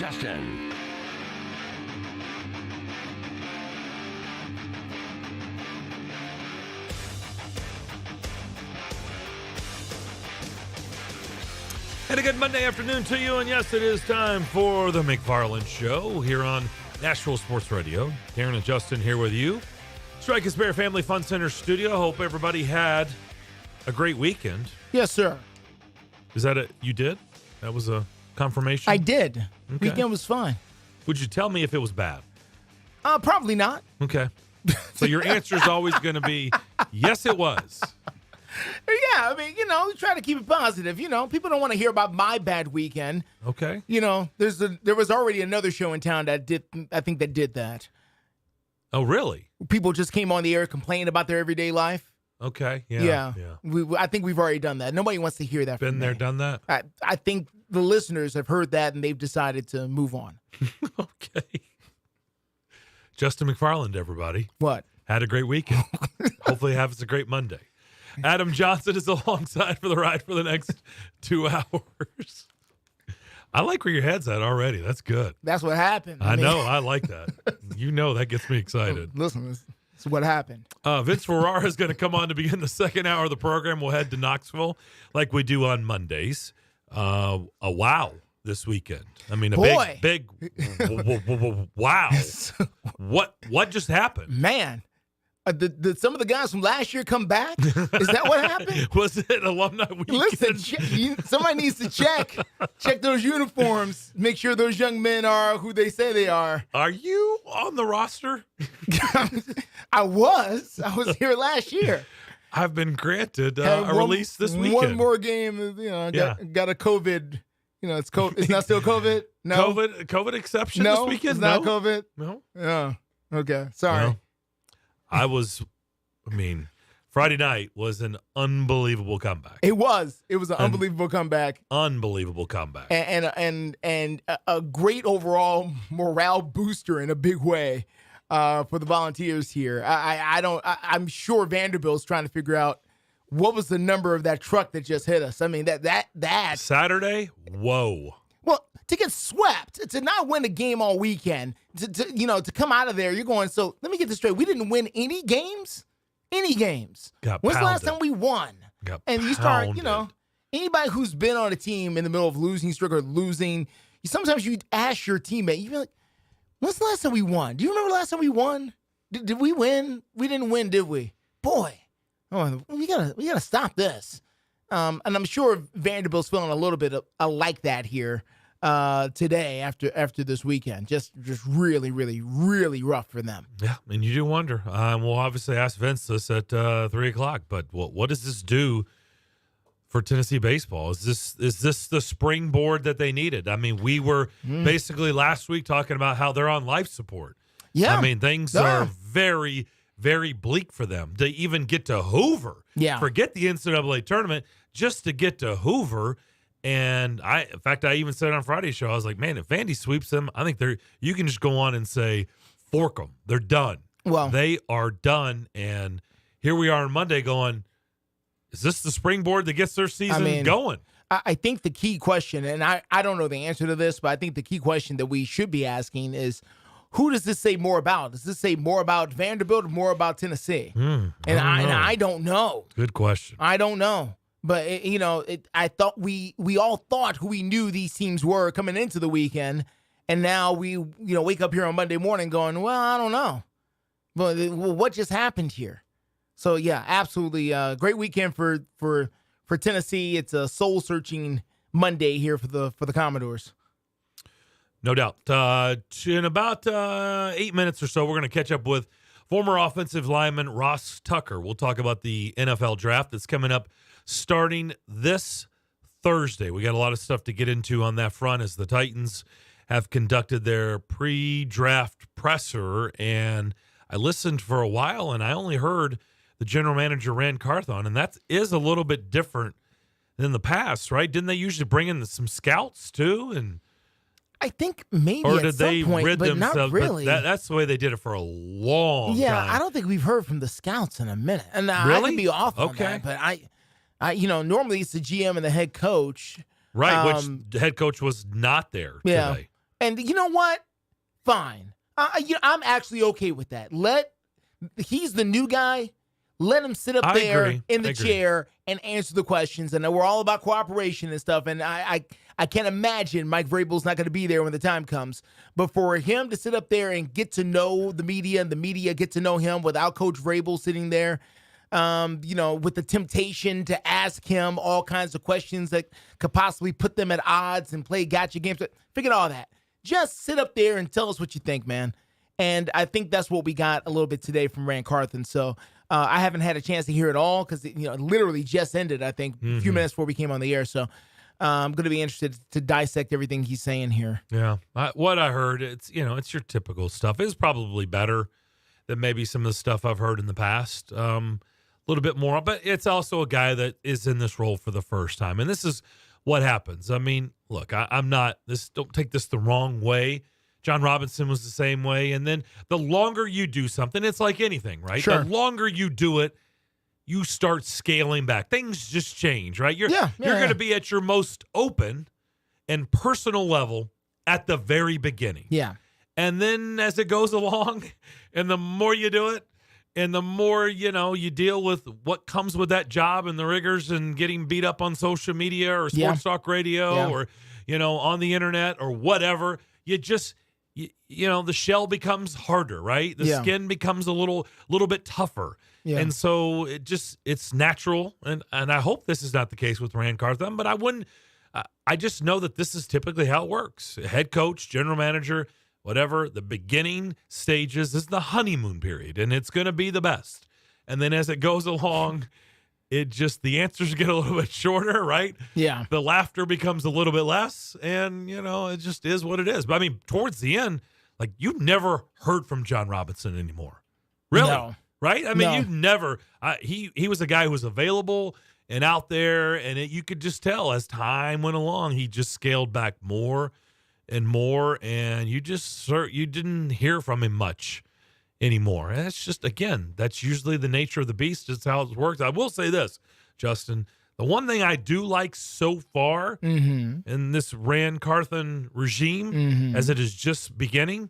Justin. And a good Monday afternoon to you. And yes, it is time for the McFarland Show here on Nashville Sports Radio. Karen and Justin here with you. Strikers Bear Family Fun Center studio. Hope everybody had a great weekend. Yes, sir. Is that it? You did? That was a confirmation? I did. Okay. Weekend was fine. Would you tell me if it was bad? Probably not. Okay. So your answer is always going to be, yes, it was. Yeah, I mean, we try to keep it positive. People don't want to hear about my bad weekend. Okay. There was already another show in town that did that. Oh, really? People just came on the air complaining about their everyday life. Okay. Yeah. I think we've already done that. Nobody wants to hear that. Been from there, me. done that? I think the listeners have heard that and they've decided to move on. Okay. Justin McFarland, everybody. What? Had a great weekend. Hopefully have us a great Monday. Adam Johnson is alongside for the ride for the next 2 hours. I like where your head's at already. That's good. That's what happened. I know. I like that. That gets me excited. Listen, this is what happened. Vince Ferrara is going to come on to begin the second hour of the program. We'll head to Knoxville like we do on Mondays. Wow this weekend. I mean, big wow. What just happened? Man. Did some of the guys from last year come back? Is that what happened? Was it alumni weekend? Listen, somebody needs to check those uniforms, make sure those young men are who they say they are. Are you on the roster? I was here last year. I've been granted a release this weekend. One more game, got a COVID. It's COVID. It's not still COVID. No COVID exception this weekend. It's not COVID. No. Yeah. Okay. Sorry. Well, Friday night was an unbelievable comeback. It was an unbelievable comeback. Unbelievable comeback. And a great overall morale booster in a big way for the Volunteers here. I'm sure Vanderbilt's trying to figure out what was the number of that truck that just hit us. I mean, that Saturday, whoa. Well, to get swept, to not win a game all weekend, to come out of there, you're going, so let me get this straight. We didn't win any games? Any games. When's the last time we won? And you start, anybody who's been on a team in the middle of losing streak or losing, sometimes you ask your teammate, you'd be like, when's the last time we won? Do you remember the last time we won? Did we win? We didn't win, did we? Boy, we gotta stop this. And I'm sure Vanderbilt's feeling a little bit like that here today after this weekend. Just really, really, really rough for them. Yeah, and you do wonder. We'll obviously ask Vince this at 3:00. But what does this do for Tennessee baseball? Is this the springboard that they needed? I mean, we were basically last week talking about how they're on life support. Yeah, I mean things are very, very bleak for them to even get to Hoover. Yeah, forget the NCAA tournament, just to get to Hoover. And I even said on Friday's show, I was like, man, if Vandy sweeps them, I think you can just go on and say, fork them. They're done. Well, they are done. And here we are on Monday going, is this the springboard that gets their season going? I think the key question, and I don't know the answer to this, but I think the key question that we should be asking is, who does this say more about? Does this say more about Vanderbilt or more about Tennessee? I don't know. Good question. I don't know. But, I thought we all thought who we knew these teams were coming into the weekend. And now we, wake up here on Monday morning going, well, I don't know. But what just happened here? So, yeah, absolutely. Great weekend for Tennessee. It's a soul-searching Monday here for the Commodores. No doubt. In about 8 minutes or so, we're going to catch up with former offensive lineman Ross Tucker. We'll talk about the NFL draft that's coming up starting this Thursday. We got a lot of stuff to get into on that front as the Titans have conducted their pre-draft presser. And I listened for a while, and I only heard the general manager, Rand Carthon, and that is a little bit different than the past, right? Didn't they usually bring in some scouts too? And I think maybe or at did some they point, rid but themselves? not really. That's the way they did it for a long time. Yeah, I don't think we've heard from the scouts in a minute. And really? I could be off on that, but I normally it's the GM and the head coach. Right, which the head coach was not there today. And you know what? Fine. I'm actually okay with that. He's the new guy. Let him sit up there in the chair and answer the questions. And we're all about cooperation and stuff. And I can't imagine Mike Vrabel's not going to be there when the time comes. But for him to sit up there and get to know the media and the media get to know him without Coach Vrabel sitting there, with the temptation to ask him all kinds of questions that could possibly put them at odds and play gotcha games. Forget all that. Just sit up there and tell us what you think, man. And I think that's what we got a little bit today from Ran Carthon. So I haven't had a chance to hear it all because it literally just ended, I think, a few minutes before we came on the air. So I'm going to be interested to dissect everything he's saying here. Yeah. What I heard, it's your typical stuff. It's probably better than maybe some of the stuff I've heard in the past. A little bit more. But it's also a guy that is in this role for the first time. And this is what happens. I mean, look, don't take this the wrong way. John Robinson was the same way. And then the longer you do something, it's like anything, right? Sure. The longer you do it, you start scaling back. Things just change, right? You're going to be at your most open and personal level at the very beginning. Yeah. And then as it goes along, and the more you do it, and the more, you deal with what comes with that job and the rigors and getting beat up on social media or sports talk radio or, on the internet or whatever, you just... the shell becomes harder, right? The skin becomes a little bit tougher. Yeah. And so it's natural. And I hope this is not the case with Ran Carthon, but I just know that this is typically how it works. Head coach, general manager, whatever, the beginning stages is the honeymoon period, and it's going to be the best. And then as it goes along, the answers get a little bit shorter, right? Yeah. The laughter becomes a little bit less, and, it just is what it is. But, I mean, towards the end, like, you never heard from John Robinson anymore. Really? No. Right? I mean, you never he was a guy who was available and out there, and you could just tell as time went along, he just scaled back more and more, and you didn't hear from him much anymore. And that's just, again, that's usually the nature of the beast. It's how it works. I will say this, Justin, the one thing I do like so far in this Ran Carthon regime, as it is just beginning,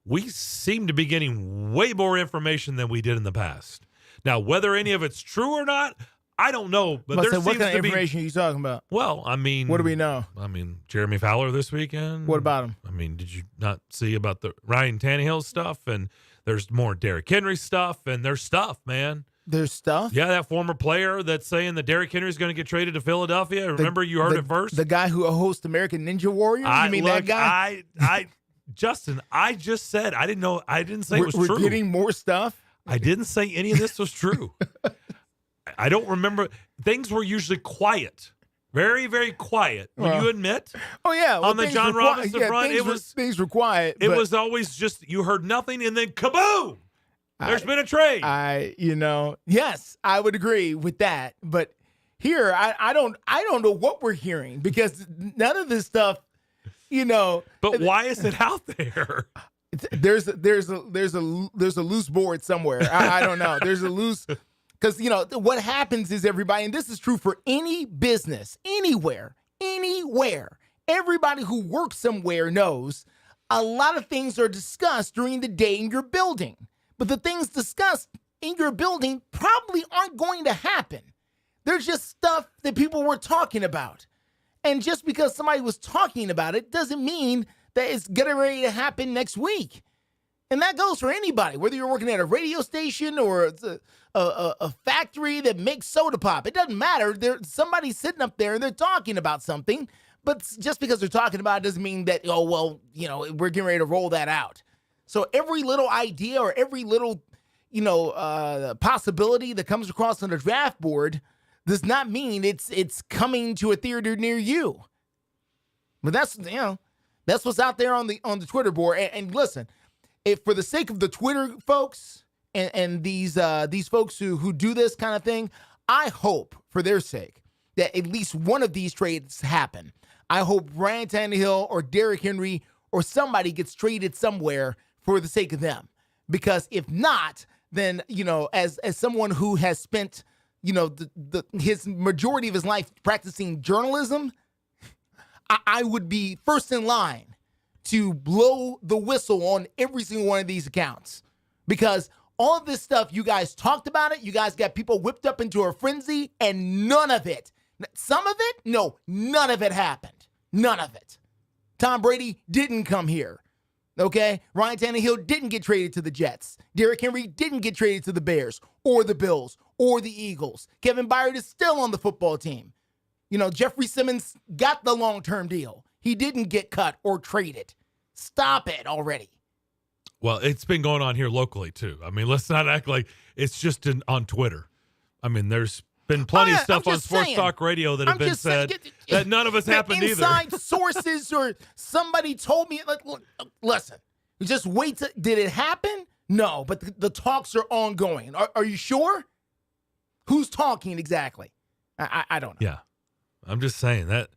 we seem to be getting way more information than we did in the past. Now, whether any of it's true or not, I don't know. But there seems what kind to of information are you talking about? Well, I mean, what do we know? I mean, Jeremy Fowler this weekend. What about him? I mean, did you not see about the Ryan Tannehill stuff? And there's more Derrick Henry stuff, and there's stuff, man. There's stuff? Yeah, that former player that's saying that Derrick Henry is going to get traded to Philadelphia. Remember, you heard it first? The guy who hosts American Ninja Warrior? That guy? Justin, I just said, I didn't say it was true. We're getting more stuff? I didn't say any of this was true. I don't remember. Things were usually quiet. Very, very quiet. Will you admit? Oh, yeah. On the John Robinson front, things were quiet. It was always just, you heard nothing, and then kaboom! There's been a trade. Yes, I would agree with that. But here, I don't know what we're hearing because none of this stuff, But why is it out there? There's a loose board somewhere. I don't know. There's a loose, because what happens is everybody, and this is true for any business, anywhere. Everybody who works somewhere knows a lot of things are discussed during the day in your building. But the things discussed in your building probably aren't going to happen. They're just stuff that people were talking about. And just because somebody was talking about it doesn't mean that it's getting ready to happen next week. And that goes for anybody, whether you're working at a radio station or a factory that makes soda pop. It doesn't matter. Somebody's sitting up there and they're talking about something. But just because they're talking about it doesn't mean that, we're getting ready to roll that out. So every little idea or every little, possibility that comes across on the draft board does not mean it's coming to a theater near you. But that's what's out there on the Twitter board. And listen, for the sake of the Twitter folks and these folks who do this kind of thing, I hope for their sake that at least one of these trades happen. I hope Ryan Tannehill or Derrick Henry or somebody gets traded somewhere for the sake of them. Because if not, then, as someone who has spent, his majority of his life practicing journalism, I would be first in line to blow the whistle on every single one of these accounts. Because all of this stuff, you guys talked about it. You guys got people whipped up into a frenzy, and none of it, some of it, no, none of it happened. None of it. Tom Brady didn't come here. Okay? Ryan Tannehill didn't get traded to the Jets. Derrick Henry didn't get traded to the Bears or the Bills or the Eagles. Kevin Byard is still on the football team. Jeffrey Simmons got the long-term deal. He didn't get cut or traded. Stop it already. Well, it's been going on here locally, too. I mean, let's not act like it's just on Twitter. I mean, there's been plenty of stuff on Sports Talk Radio that have been said that none of us happened either. Inside sources or somebody told me, look, listen, just wait. Did it happen? No, but the talks are ongoing. Are you sure? Who's talking exactly? I don't know. Yeah, I'm just saying that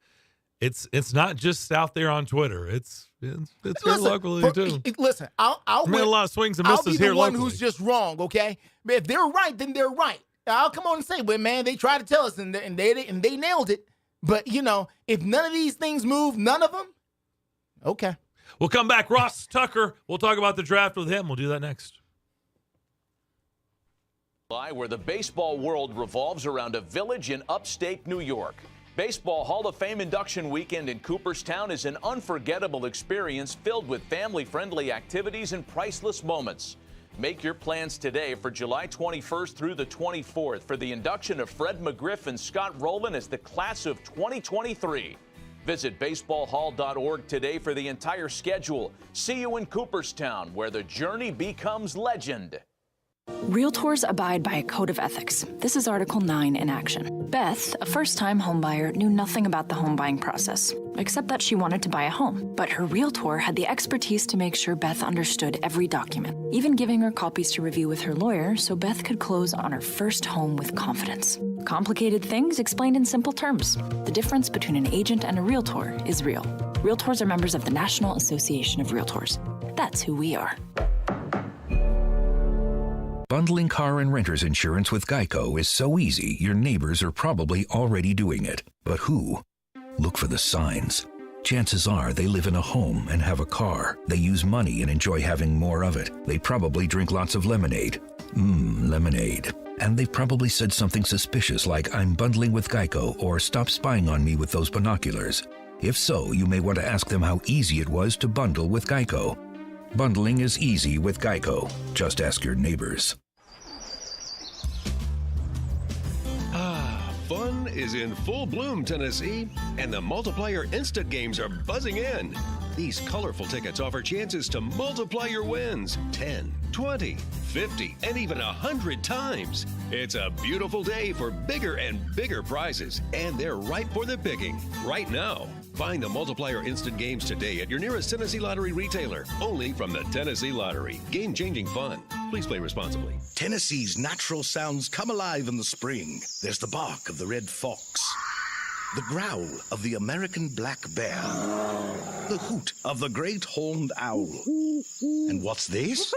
it's not just out there on Twitter. It's here locally too. Listen, I'll made a lot of swings and misses here locally. I'll be the one who's just wrong. Okay, if they're right, then they're right. I'll come on and say, but man, they tried to tell us and they nailed it. But if none of these things move, none of them. Okay. We'll come back. Ross Tucker. We'll talk about the draft with him. We'll do that next. Where the baseball world revolves around a village in upstate New York. Baseball Hall of Fame induction weekend in Cooperstown is an unforgettable experience filled with family-friendly activities and priceless moments. Make your plans today for July 21st through the 24th for the induction of Fred McGriff and Scott Rowland as the class of 2023. Visit baseballhall.org today for the entire schedule. See you in Cooperstown, where the journey becomes legend. Realtors abide by a code of ethics. This is Article 9 in action. Beth, a first-time homebuyer, knew nothing about the home buying process, except that she wanted to buy a home. But her realtor had the expertise to make sure Beth understood every document, even giving her copies to review with her lawyer so Beth could close on her first home with confidence. Complicated things explained in simple terms. The difference between an agent and a realtor is real. Realtors are members of the National Association of Realtors. That's who we are. Bundling car and renter's insurance with Geico is so easy, your neighbors are probably already doing it. But who? Look for the signs. Chances are they live in a home and have a car. They use money and enjoy having more of it. They probably drink lots of lemonade. Lemonade. And they've probably said something suspicious like, "I'm bundling with Geico," or "Stop spying on me with those binoculars." If so, you may want to ask them how easy it was to bundle with Geico. Bundling is easy with Geico. Just ask your neighbors. Fun is in full bloom, Tennessee, and the Multiplier Instant Games are buzzing in. These colorful tickets offer chances to multiply your wins 10, 20, 50, and even 100 times. It's a beautiful day for bigger and bigger prizes, and they're ripe for the picking right now. Find the Multiplier Instant Games today at your nearest Tennessee Lottery retailer. Only from the Tennessee Lottery. Game-changing fun. Please play responsibly. Tennessee's natural sounds come alive in the spring. There's the bark of the red fox, the growl of the American black bear, the hoot of the great horned owl. And what's this?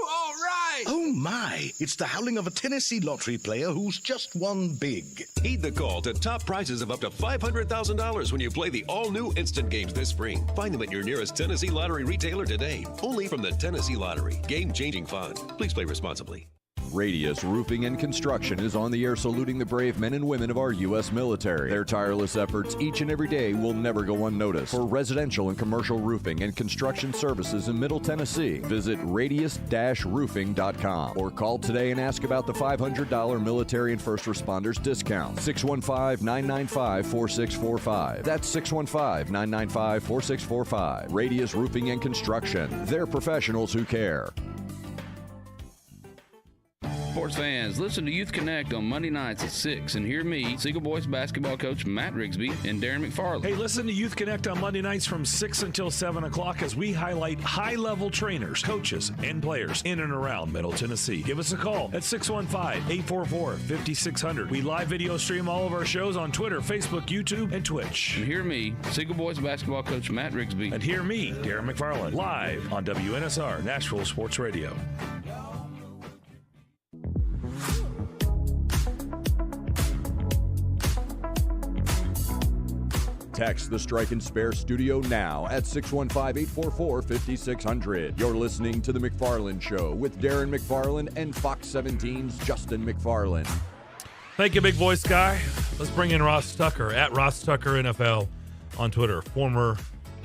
All right! Oh my, it's the howling of a Tennessee lottery player who's just won big. Heed the call to top prizes of up to $500,000 when you play the all-new Instant Games this spring. Find them at your nearest Tennessee Lottery retailer today. Only from the Tennessee Lottery. Game-changing fun. Please play responsibly. Radius Roofing and Construction is on the air saluting the brave men and women of our U.S. military. Their tireless efforts each and every day will never go unnoticed. For residential and commercial roofing and construction services in Middle Tennessee, visit radius-roofing.com or call today and ask about the $500 military and first responders discount. 615-995-4645. That's 615-995-4645. Radius Roofing and Construction. They're professionals who care. Sports fans, listen to Youth Connect on Monday nights at 6 and hear me, Seagull Boys basketball coach Matt Rigsby and Darren McFarland. Hey, listen to Youth Connect on Monday nights from 6 until 7 o'clock as we highlight high-level trainers, coaches, and players in and around Middle Tennessee. Give us a call at 615-844-5600. We live video stream all of our shows on Twitter, Facebook, YouTube, and Twitch. And hear me, Seagull Boys basketball coach Matt Rigsby. And hear me, Darren McFarland, live on WNSR Nashville Sports Radio. Text the Strike and Spare studio now at 615-844-5600. You're listening to The McFarland Show with Darren McFarland and Fox 17's Justin McFarland. Thank you, big voice guy. Let's bring in Ross Tucker at Ross Tucker NFL on Twitter, former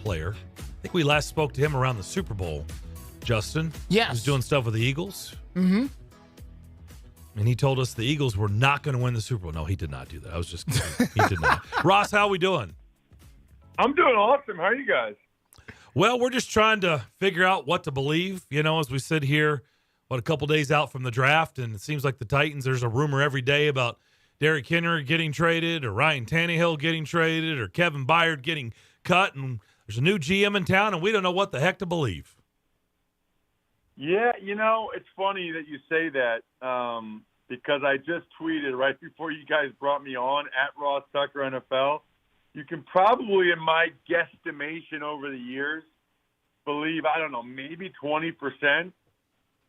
player. I think we last spoke to him around the Super Bowl. Justin, yes, he was doing stuff with the Eagles. Mm-hmm. And he told us the Eagles were not going to win the Super Bowl. No, he did not do that. I was just kidding. He did not. Ross, how we doing? I'm doing awesome. How are you guys? Well, we're just trying to figure out what to believe, as we sit here, a couple days out from the draft, and it seems like the Titans, there's a rumor every day about Derrick Henry getting traded or Ryan Tannehill getting traded or Kevin Byard getting cut, and there's a new GM in town, and we don't know what the heck to believe. Yeah, it's funny that you say that because I just tweeted right before you guys brought me on at Ross Tucker NFL. You can probably, in my guesstimation over the years, believe, I don't know, maybe 20%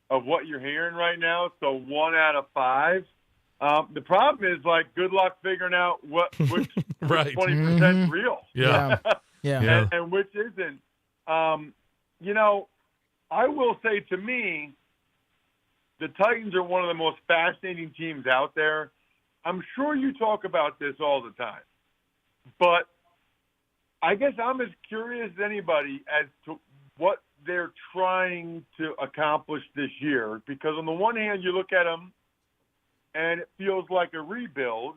of what you're hearing right now. So 1 out of 5. The problem is, good luck figuring out which right. 20% is real. Yeah. Yeah. And which isn't. I will say, to me, the Titans are one of the most fascinating teams out there. I'm sure you talk about this all the time, but I guess I'm as curious as anybody as to what they're trying to accomplish this year, because on the one hand, you look at them and it feels like a rebuild,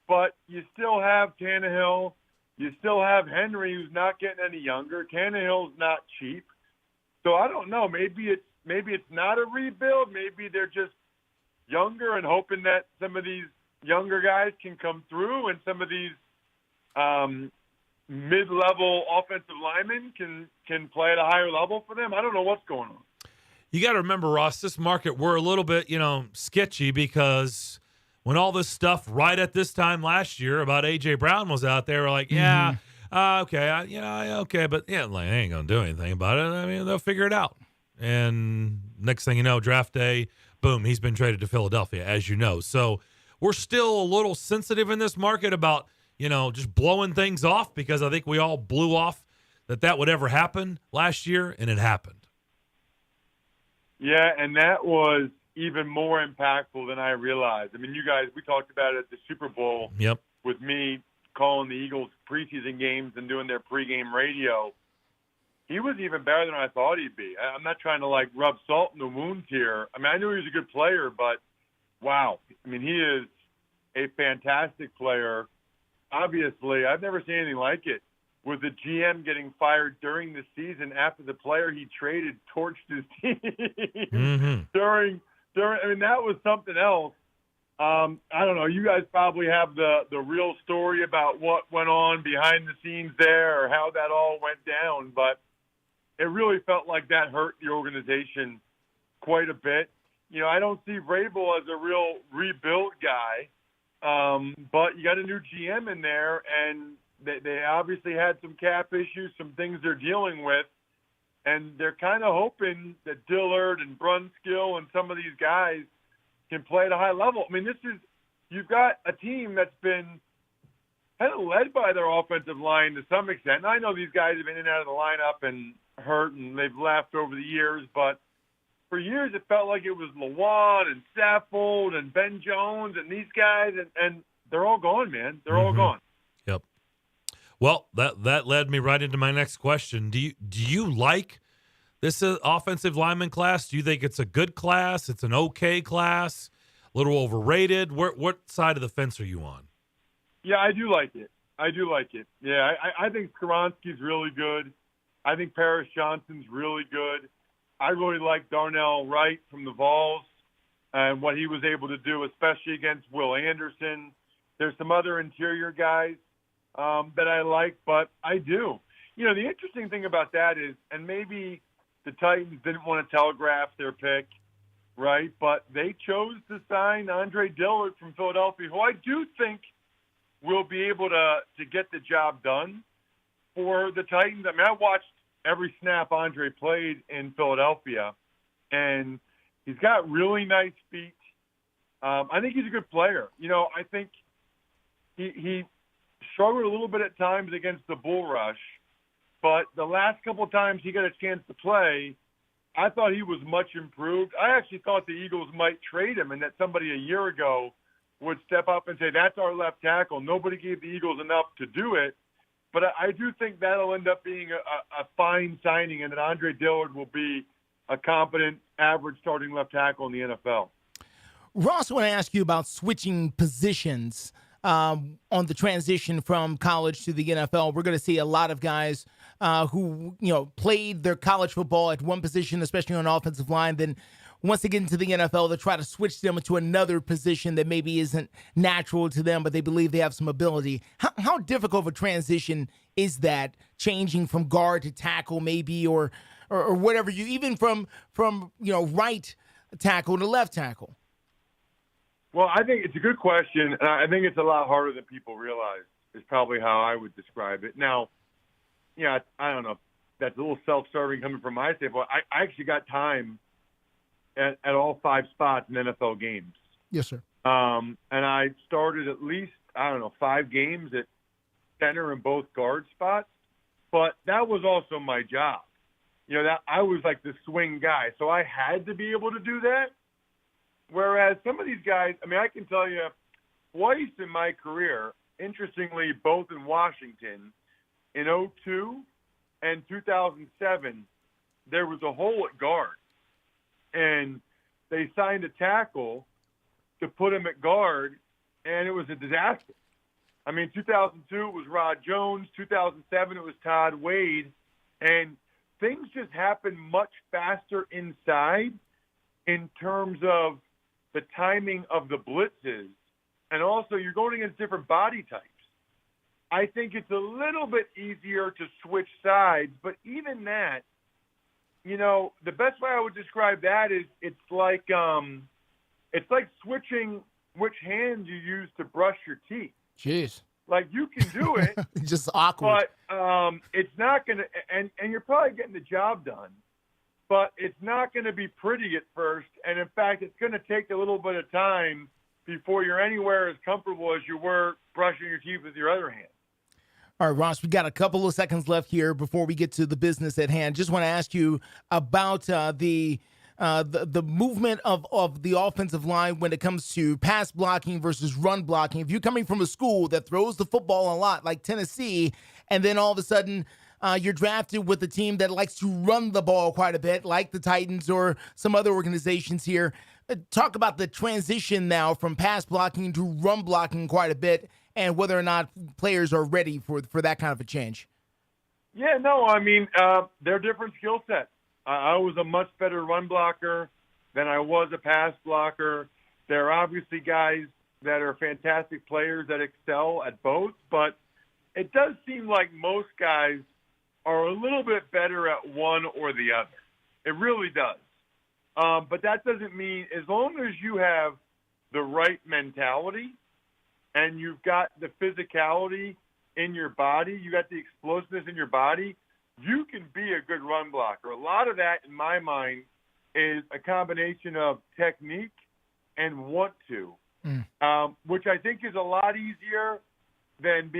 but you still have Tannehill, you still have Henry, who's not getting any younger. Tannehill's not cheap. So I don't know. Maybe it's not a rebuild. Maybe they're just younger and hoping that some of these younger guys can come through, and some of these mid-level offensive linemen can play at a higher level for them. I don't know what's going on. You got to remember, Ross, this market, we're a little bit, sketchy, because when all this stuff right at this time last year about A.J. Brown was out there, we're like, yeah. Okay, okay, but they ain't gonna do anything about it. I mean, they'll figure it out. And next thing you know, draft day, boom, he's been traded to Philadelphia, as you know. So we're still a little sensitive in this market about, just blowing things off, because I think we all blew off that would ever happen last year, and it happened. Yeah, and that was even more impactful than I realized. I mean, you guys, we talked about it at the Super Bowl. Yep. With me calling the Eagles preseason games and doing their pregame radio. He was even better than I thought he'd be. I'm not trying to rub salt in the wounds here. I mean, I knew he was a good player, but wow. I mean, he is a fantastic player. Obviously, I've never seen anything like it, with the GM getting fired during the season after the player he traded torched his team. Mm-hmm. during, I mean, that was something else. I don't know. You guys probably have the real story about what went on behind the scenes there, or how that all went down, but it really felt like that hurt the organization quite a bit. I don't see Vrabel as a real rebuild guy, but you got a new GM in there, and they obviously had some cap issues, some things they're dealing with, and they're kind of hoping that Dillard and Brunskill and some of these guys can play at a high level. I mean, you've got a team that's been kind of led by their offensive line to some extent. And I know these guys have been in and out of the lineup and hurt, and they've left over the years, but for years it felt like it was Lawan and Saffold and Ben Jones and these guys, and they're all gone, man. They're all gone. Yep. Well, that led me right into my next question. Do you like this offensive lineman class? Do you think it's a good class? It's an okay class? A little overrated? What side of the fence are you on? Yeah, I do like it. Yeah, I think Skoronski's really good. I think Paris Johnson's really good. I really like Darnell Wright from the Vols and what he was able to do, especially against Will Anderson. There's some other interior guys that I like, but I do. The interesting thing about that is, and maybe the Titans didn't want to telegraph their pick, right? But they chose to sign Andre Dillard from Philadelphia, who I do think will be able to get the job done for the Titans. I mean, I watched every snap Andre played in Philadelphia, and he's got really nice feet. I think he's a good player. I think he struggled a little bit at times against the bull rush, but the last couple of times he got a chance to play, I thought he was much improved. I actually thought the Eagles might trade him and that somebody a year ago would step up and say, that's our left tackle. Nobody gave the Eagles enough to do it. But I do think that'll end up being a fine signing and that Andre Dillard will be a competent, average starting left tackle in the NFL. Ross, I want to ask you about switching positions on the transition from college to the NFL. We're going to see a lot of guys who, played their college football at one position, especially on offensive line. Then once they get into the NFL, they try to switch them into another position that maybe isn't natural to them, but they believe they have some ability. How difficult of a transition is that, changing from guard to tackle maybe, or whatever, even from right tackle to left tackle? Well, I think it's a good question, and I think it's a lot harder than people realize, is probably how I would describe it. Now, I don't know. That's a little self-serving coming from my standpoint. I actually got time at all 5 spots in NFL games. Yes, sir. And I started at least, 5 games at center and both guard spots. But that was also my job. That I was like the swing guy, so I had to be able to do that. Whereas some of these guys, I can tell you twice in my career, interestingly, both in Washington, in 2002 and 2007, there was a hole at guard. And they signed a tackle to put him at guard, and it was a disaster. 2002 it was Rod Jones. 2007 it was Todd Wade. And things just happened much faster inside in terms of the timing of the blitzes. And also you're going against different body types. I think it's a little bit easier to switch sides, but even that, the best way I would describe that is it's like switching which hand you use to brush your teeth. Jeez. Like, you can do it. Just awkward. But it's not going to – and you're probably getting the job done, but it's not going to be pretty at first. And, in fact, it's going to take a little bit of time before you're anywhere as comfortable as you were brushing your teeth with your other hand. All right, Ross, we got a couple of seconds left here before we get to the business at hand. Just want to ask you about the movement of the offensive line when it comes to pass blocking versus run blocking. If you're coming from a school that throws the football a lot, like Tennessee, and then all of a sudden you're drafted with a team that likes to run the ball quite a bit, like the Titans or some other organizations here, talk about the transition now from pass blocking to run blocking quite a bit, and whether or not players are ready for that kind of a change. Yeah, no, they're different skill sets. I was a much better run blocker than I was a pass blocker. There are obviously guys that are fantastic players that excel at both, but it does seem like most guys are a little bit better at one or the other. It really does. But that doesn't mean, as long as you have the right mentality and you've got the physicality in your body, you got the explosiveness in your body, you can be a good run blocker. A lot of that, in my mind, is a combination of technique and want to, which I think is a lot easier than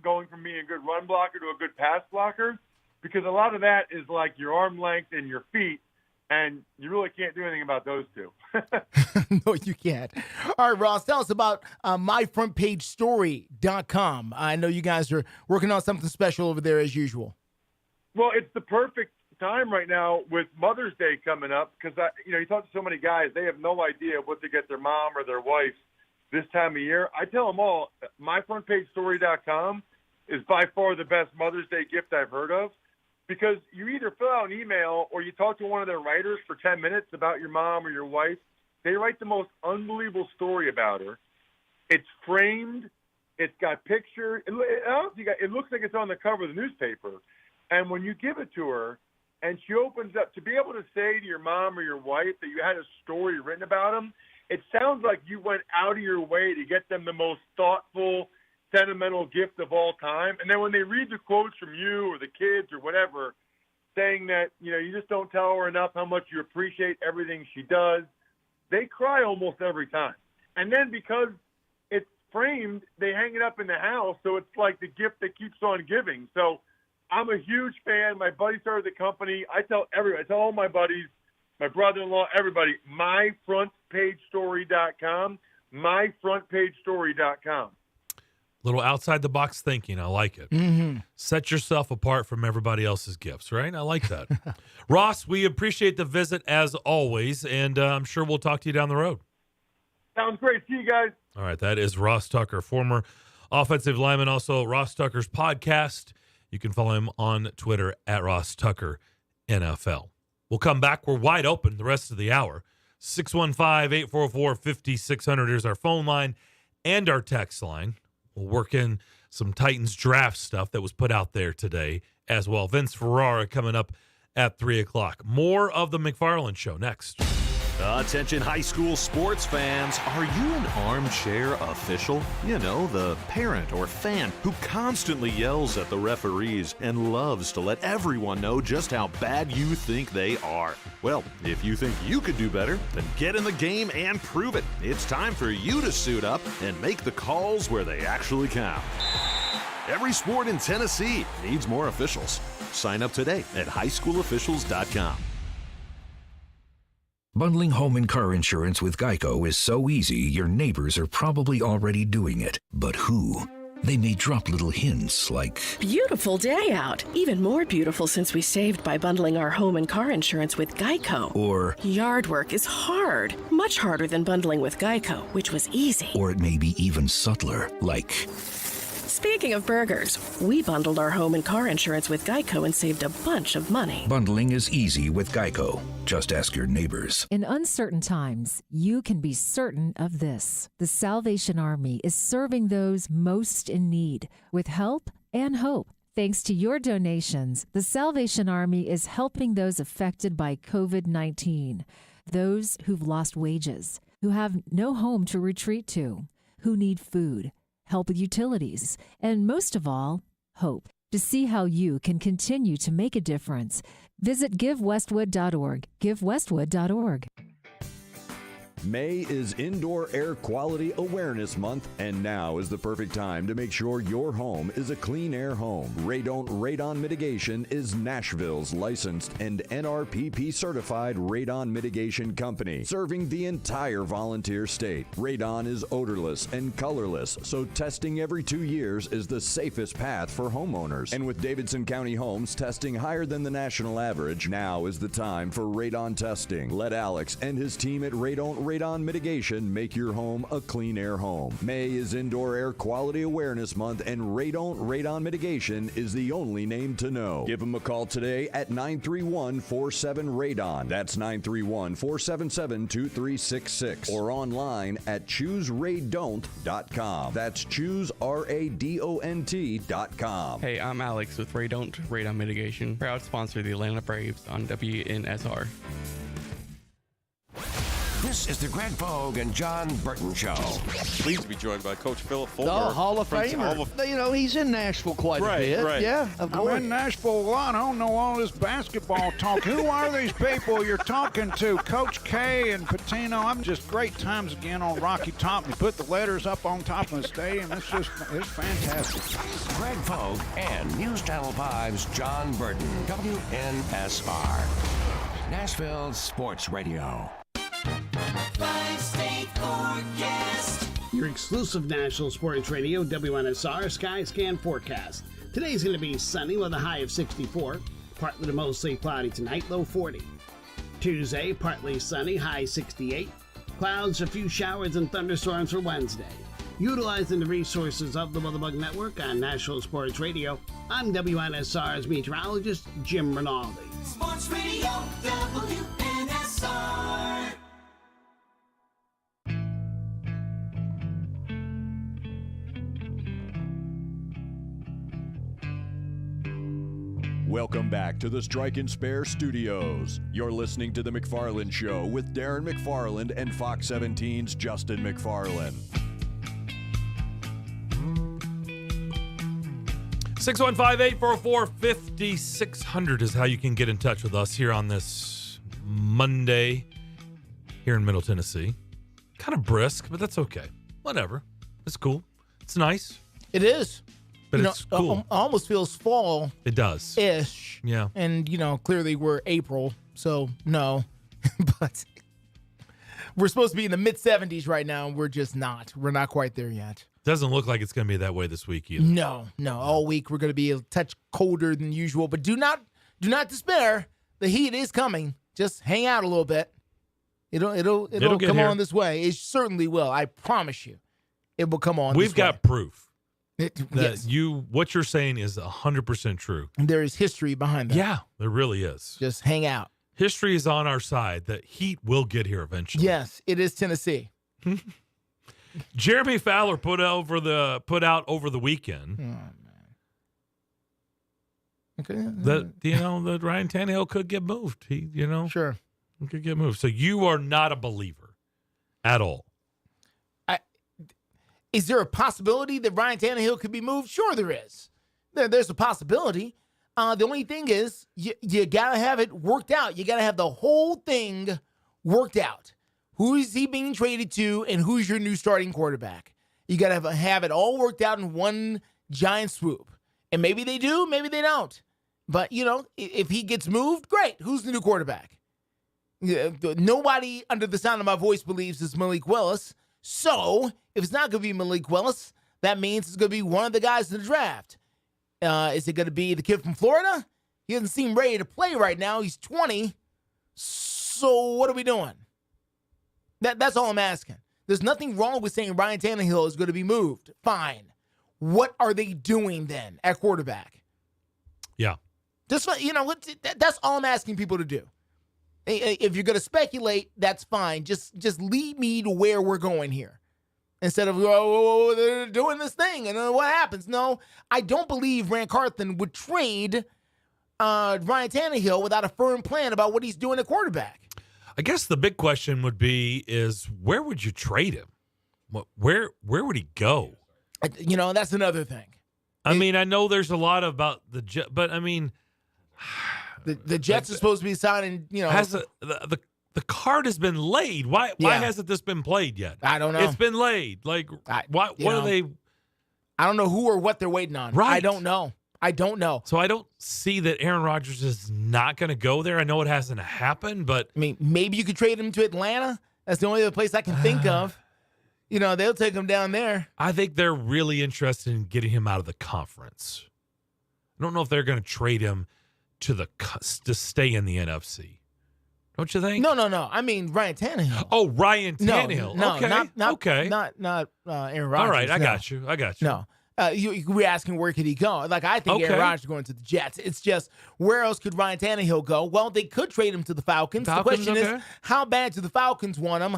going from being a good run blocker to a good pass blocker, because a lot of that is like your arm length and your feet, and you really can't do anything about those two. No, you can't. All right, Ross, tell us about myfrontpagestory.com. I know you guys are working on something special over there as usual. Well, it's the perfect time right now with Mother's Day coming up, because you talk to so many guys, they have no idea what to get their mom or their wife this time of year. I tell them all, myfrontpagestory.com is by far the best Mother's Day gift I've heard of, because you either fill out an email or you talk to one of their writers for 10 minutes about your mom or your wife. They write the most unbelievable story about her. It's framed. It's got pictures. It looks like it's on the cover of the newspaper. And when you give it to her and she opens up, to be able to say to your mom or your wife that you had a story written about them, it sounds like you went out of your way to get them the most thoughtful, sentimental gift of all time. And then when they read the quotes from you or the kids or whatever, saying that, you just don't tell her enough how much you appreciate everything she does, they cry almost every time. And then because it's framed, they hang it up in the house, so it's like the gift that keeps on giving. So I'm a huge fan. My buddy started the company. I tell everybody, I tell all my buddies, my brother-in-law, everybody, myfrontpagestory.com, myfrontpagestory.com. Little outside the box thinking. I like it. Mm-hmm. Set yourself apart from everybody else's gifts, right? I like that. Ross, we appreciate the visit as always, and I'm sure we'll talk to you down the road. Sounds great. See you guys. All right. That is Ross Tucker, former offensive lineman, also Ross Tucker's podcast. You can follow him on Twitter at Ross Tucker NFL. We'll come back. We're wide open the rest of the hour. 615-844-5600 is our phone line and our text line. We'll work in some Titans draft stuff that was put out there today as well. Vince Ferrara coming up at 3 o'clock. More of the McFarland Show next. Attention high school sports fans, are you an armchair official? You know, the parent or fan who constantly yells at the referees and loves to let everyone know just how bad you think they are. Well, if you think you could do better, then get in the game and prove it. It's time for you to suit up and make the calls where they actually count. Every sport in Tennessee needs more officials. Sign up today at highschoolofficials.com. Bundling home and car insurance with Geico is so easy, your neighbors are probably already doing it. But who? They may drop little hints like, beautiful day out. Even more beautiful since we saved by bundling our home and car insurance with Geico. or, Yard work is hard. Much harder than bundling with Geico, which was easy. or it may be even subtler, like, Speaking of burgers, we bundled our home and car insurance with Geico and saved a bunch of money. bundling is easy with Geico. Just ask your neighbors. In uncertain times, you can be certain of this. The Salvation Army is serving those most in need with help and hope. Thanks to your donations, the Salvation Army is helping those affected by COVID-19, those who've lost wages, who have no home to retreat to, who need food, help with utilities, and most of all, hope. To see how you can continue to make a difference, visit GiveWestwood.org. GiveWestwood.org. May is Indoor Air Quality Awareness Month, and now is the perfect time to make sure your home is a clean air home. Radon Mitigation is Nashville's licensed and NRPP certified radon mitigation company, serving the entire volunteer state. Radon is odorless and colorless, so testing every 2 years is the safest path for homeowners. And with Davidson County homes testing higher than the national average, now is the time for radon testing. Let Alex and his team at Radon Mitigation make your home a clean air home. May is Indoor Air Quality Awareness Month, and Radon Mitigation is the only name to know. Give them a call today at 931-47-RADON. That's 931-477-2366. Or online at ChooseRadont.com. That's ChooseRadont.com. Hey, I'm Alex with Radon Mitigation, proud sponsor of the Atlanta Braves on WNSR. This is the Greg Vogue and John Burton Show. Pleased to be joined by Coach Philip Fulmer. Oh, Hall of Famer. You know, he's in Nashville quite a bit. Right. Yeah, of course. I'm in Nashville a lot. I don't know all this basketball talk. Who are these people you're talking to? Coach K and Patino. I'm just great times again on Rocky Top. We put the letters up on top of the stadium. It's fantastic. Greg Vogue and News Channel 5's John Burton. WNSR. Nashville Sports Radio. Five-state forecast. Your exclusive National Sports Radio, WNSR Sky Scan forecast. Today's going to be sunny with a high of 64. Partly to mostly cloudy tonight, low 40. Tuesday, partly sunny, high 68. Clouds, a few showers and thunderstorms for Wednesday. Utilizing the resources of the Weatherbug Network on National Sports Radio, I'm WNSR's meteorologist, Jim Rinaldi. Sports Radio, WNSR. Welcome back to the Strike and Spare Studios. You're listening to The McFarland Show with Darren McFarland and Fox 17's Justin McFarland. 615-844-5600 is how you can get in touch with us here on this Monday here in Middle Tennessee. Kind of brisk, but that's okay. Whatever. It's cool. It's nice. It is. But it's cool. It almost feels fall. It does. Ish. Yeah. And, clearly we're April, so no. But we're supposed to be in the mid-70s right now, and we're just not. We're not quite there yet. Doesn't look like it's going to be that way this week either. No. All week we're going to be a touch colder than usual. But do not despair. The heat is coming. Just hang out a little bit. It'll come on this way. It certainly will. I promise you. It will come on We've got proof that yes. what you're saying is 100% true. There is history behind that. Yeah, there really is. Just hang out. History is on our side. The heat will get here eventually. Yes, it is Tennessee. Jeremy Fowler put out over the weekend that Ryan Tannehill could get moved. Sure, he could get moved. So you are not a believer at all. Is there a possibility that Ryan Tannehill could be moved? Sure, there is. There's a possibility. The only thing is you got to have it worked out. You got to have the whole thing worked out. Who is he being traded to, and who's your new starting quarterback? You got to have it all worked out in one giant swoop. And maybe they do, maybe they don't. But, if he gets moved, great. Who's the new quarterback? Nobody under the sound of my voice believes it's Malik Willis. So, if it's not going to be Malik Willis, that means it's going to be one of the guys in the draft. Is it going to be the kid from Florida? He doesn't seem ready to play right now. He's 20. So, what are we doing? That's all I'm asking. There's nothing wrong with saying Ryan Tannehill is going to be moved. Fine. What are they doing then at quarterback? Yeah. That's all I'm asking people to do. If you're going to speculate, that's fine. Just lead me to where we're going here. Instead of, they're doing this thing, and then what happens? No, I don't believe Rand Carthen would trade Ryan Tannehill without a firm plan about what he's doing at quarterback. I guess the big question would be is where would you trade him? Where would he go? That's another thing. I mean, I know there's a lot about the Jets, but I mean, the Jets are supposed to be signing. Has the card has been laid. Why hasn't this been played yet? I don't know. It's been laid. Like what are they? I don't know who or what they're waiting on. Right. I don't know. So I don't see that Aaron Rodgers is not going to go there. I know it hasn't happened, but I mean, maybe you could trade him to Atlanta. That's the only other place I can think of. They'll take him down there. I think they're really interested in getting him out of the conference. I don't know if they're going to trade him to stay in the NFC. Don't you think? No. I mean Ryan Tannehill. Oh, Ryan Tannehill. No, okay. Not Aaron Rodgers. All right, I got you. No. You were asking where could he go? Like, I think Aaron Rodgers is going to the Jets. It's just, where else could Ryan Tannehill go? Well, they could trade him to the Falcons. The question is, how bad do the Falcons want him?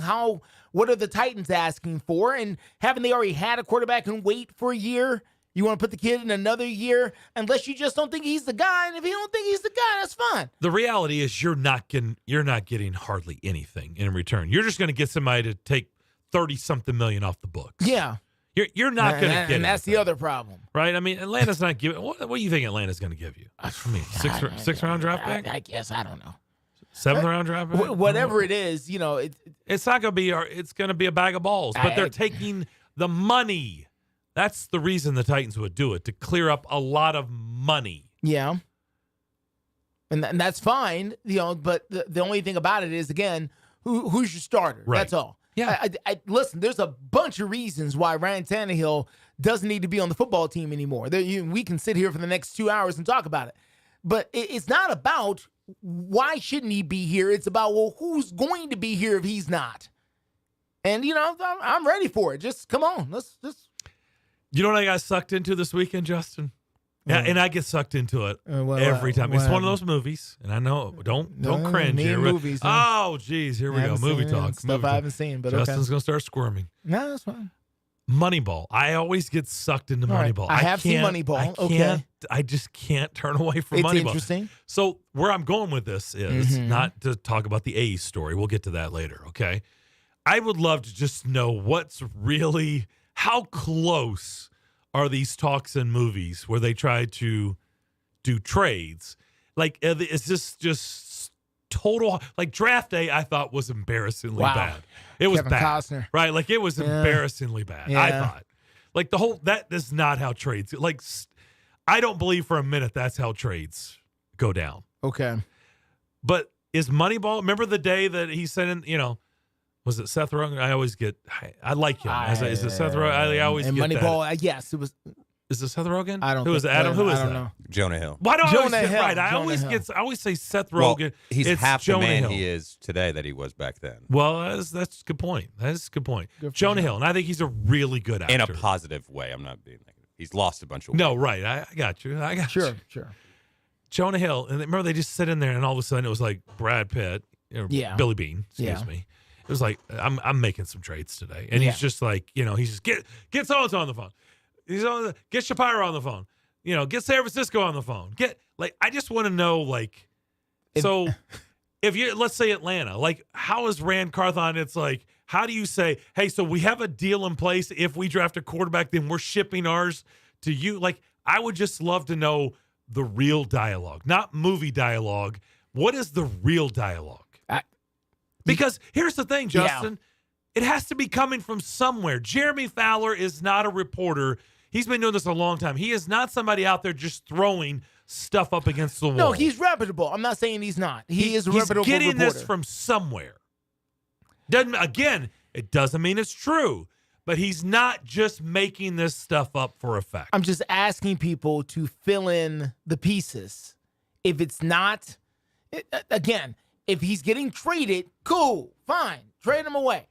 What are the Titans asking for? And haven't they already had a quarterback and wait for a year? You want to put the kid in another year? Unless you just don't think he's the guy. And if you don't think he's the guy, that's fine. The reality is you're not getting hardly anything in return. You're just going to get somebody to take 30-something million off the books. Yeah. You're not going to get it. And that's the other problem. Right? I mean, Atlanta's not giving. What do you think Atlanta's going to give you? I mean, six round draft pick? I guess. I don't know. 7th round draft pick? Whatever it is, it's not going to be. It's going to be a bag of balls. But they're taking the money. That's the reason the Titans would do it, to clear up a lot of money. Yeah. And that's fine, But the only thing about it is, again, who's your starter? Right. That's all. Yeah. Listen, there's a bunch of reasons why Ryan Tannehill doesn't need to be on the football team anymore. We can sit here for the next 2 hours and talk about it. But it's not about why shouldn't he be here. It's about, who's going to be here if he's not? And, I'm ready for it. Just come on. Let's just. You know what I got sucked into this weekend, Justin? Yeah, and I get sucked into it every time. It's one of those movies, and I know don't cringe here. Movies, oh, geez, here we go. Movie talk. Stuff I haven't seen, but Justin's gonna start squirming. No, that's fine. Moneyball. I always get sucked into Moneyball. I have seen Moneyball. I just can't turn away from Moneyball. It's interesting. So where I'm going with this is not to talk about the A's story. We'll get to that later. Okay. I would love to just know how close are these talks in movies where they try to do trades. Like, is this just total, like Draft Day I thought was embarrassingly bad. It was Kevin bad. Costner. Right? Like, it was embarrassingly bad, I thought. Like that is not how trades. Like, I don't believe for a minute that's how trades go down. Okay. But is Moneyball? Remember the day that he sent in? Was it Seth Rogen? I always get. I like him. Is it Seth Rogen? I always and get Moneyball. that. Yes, it was. Is it Seth Rogen? I don't. Who is Adam? Who is that? Know. Jonah Hill. Why don't I always Jonah get Hill. right? I always say Seth Rogen. Well, he's it's half Jonah the man Hill. he is today that he was back then. Well, that's a good point. That is a good point. Good Jonah Hill, and I think he's a really good actor. In a positive way. I'm not being negative. He's lost a bunch of weight. No, right. I got you. I got you. Sure. Jonah Hill, and remember they just sit in there, and all of a sudden it was like Brad Pitt, or Billy Bean, excuse me. It was like I'm making some trades today, and he's just like he's just get so-and-so on the phone. Get Shapiro on the phone. Get San Francisco on the phone. I just want to know so if let's say Atlanta, how is Rand Carthon? It's like, how do you say, hey, so we have a deal in place. If we draft a quarterback, then we're shipping ours to you. I would just love to know the real dialogue, not movie dialogue. What is the real dialogue? Because here's the thing, Justin. It has to be coming from somewhere. Jeremy Fowler is not a reporter. He's been doing this a long time. He is not somebody out there just throwing stuff up against the wall. No, he's reputable. I'm not saying he's not. He is a reputable reporter. He's getting this from somewhere. It doesn't mean it's true, but he's not just making this stuff up for effect. I'm just asking people to fill in the pieces. If it's not, again, if he's getting traded, cool, fine, trade him away.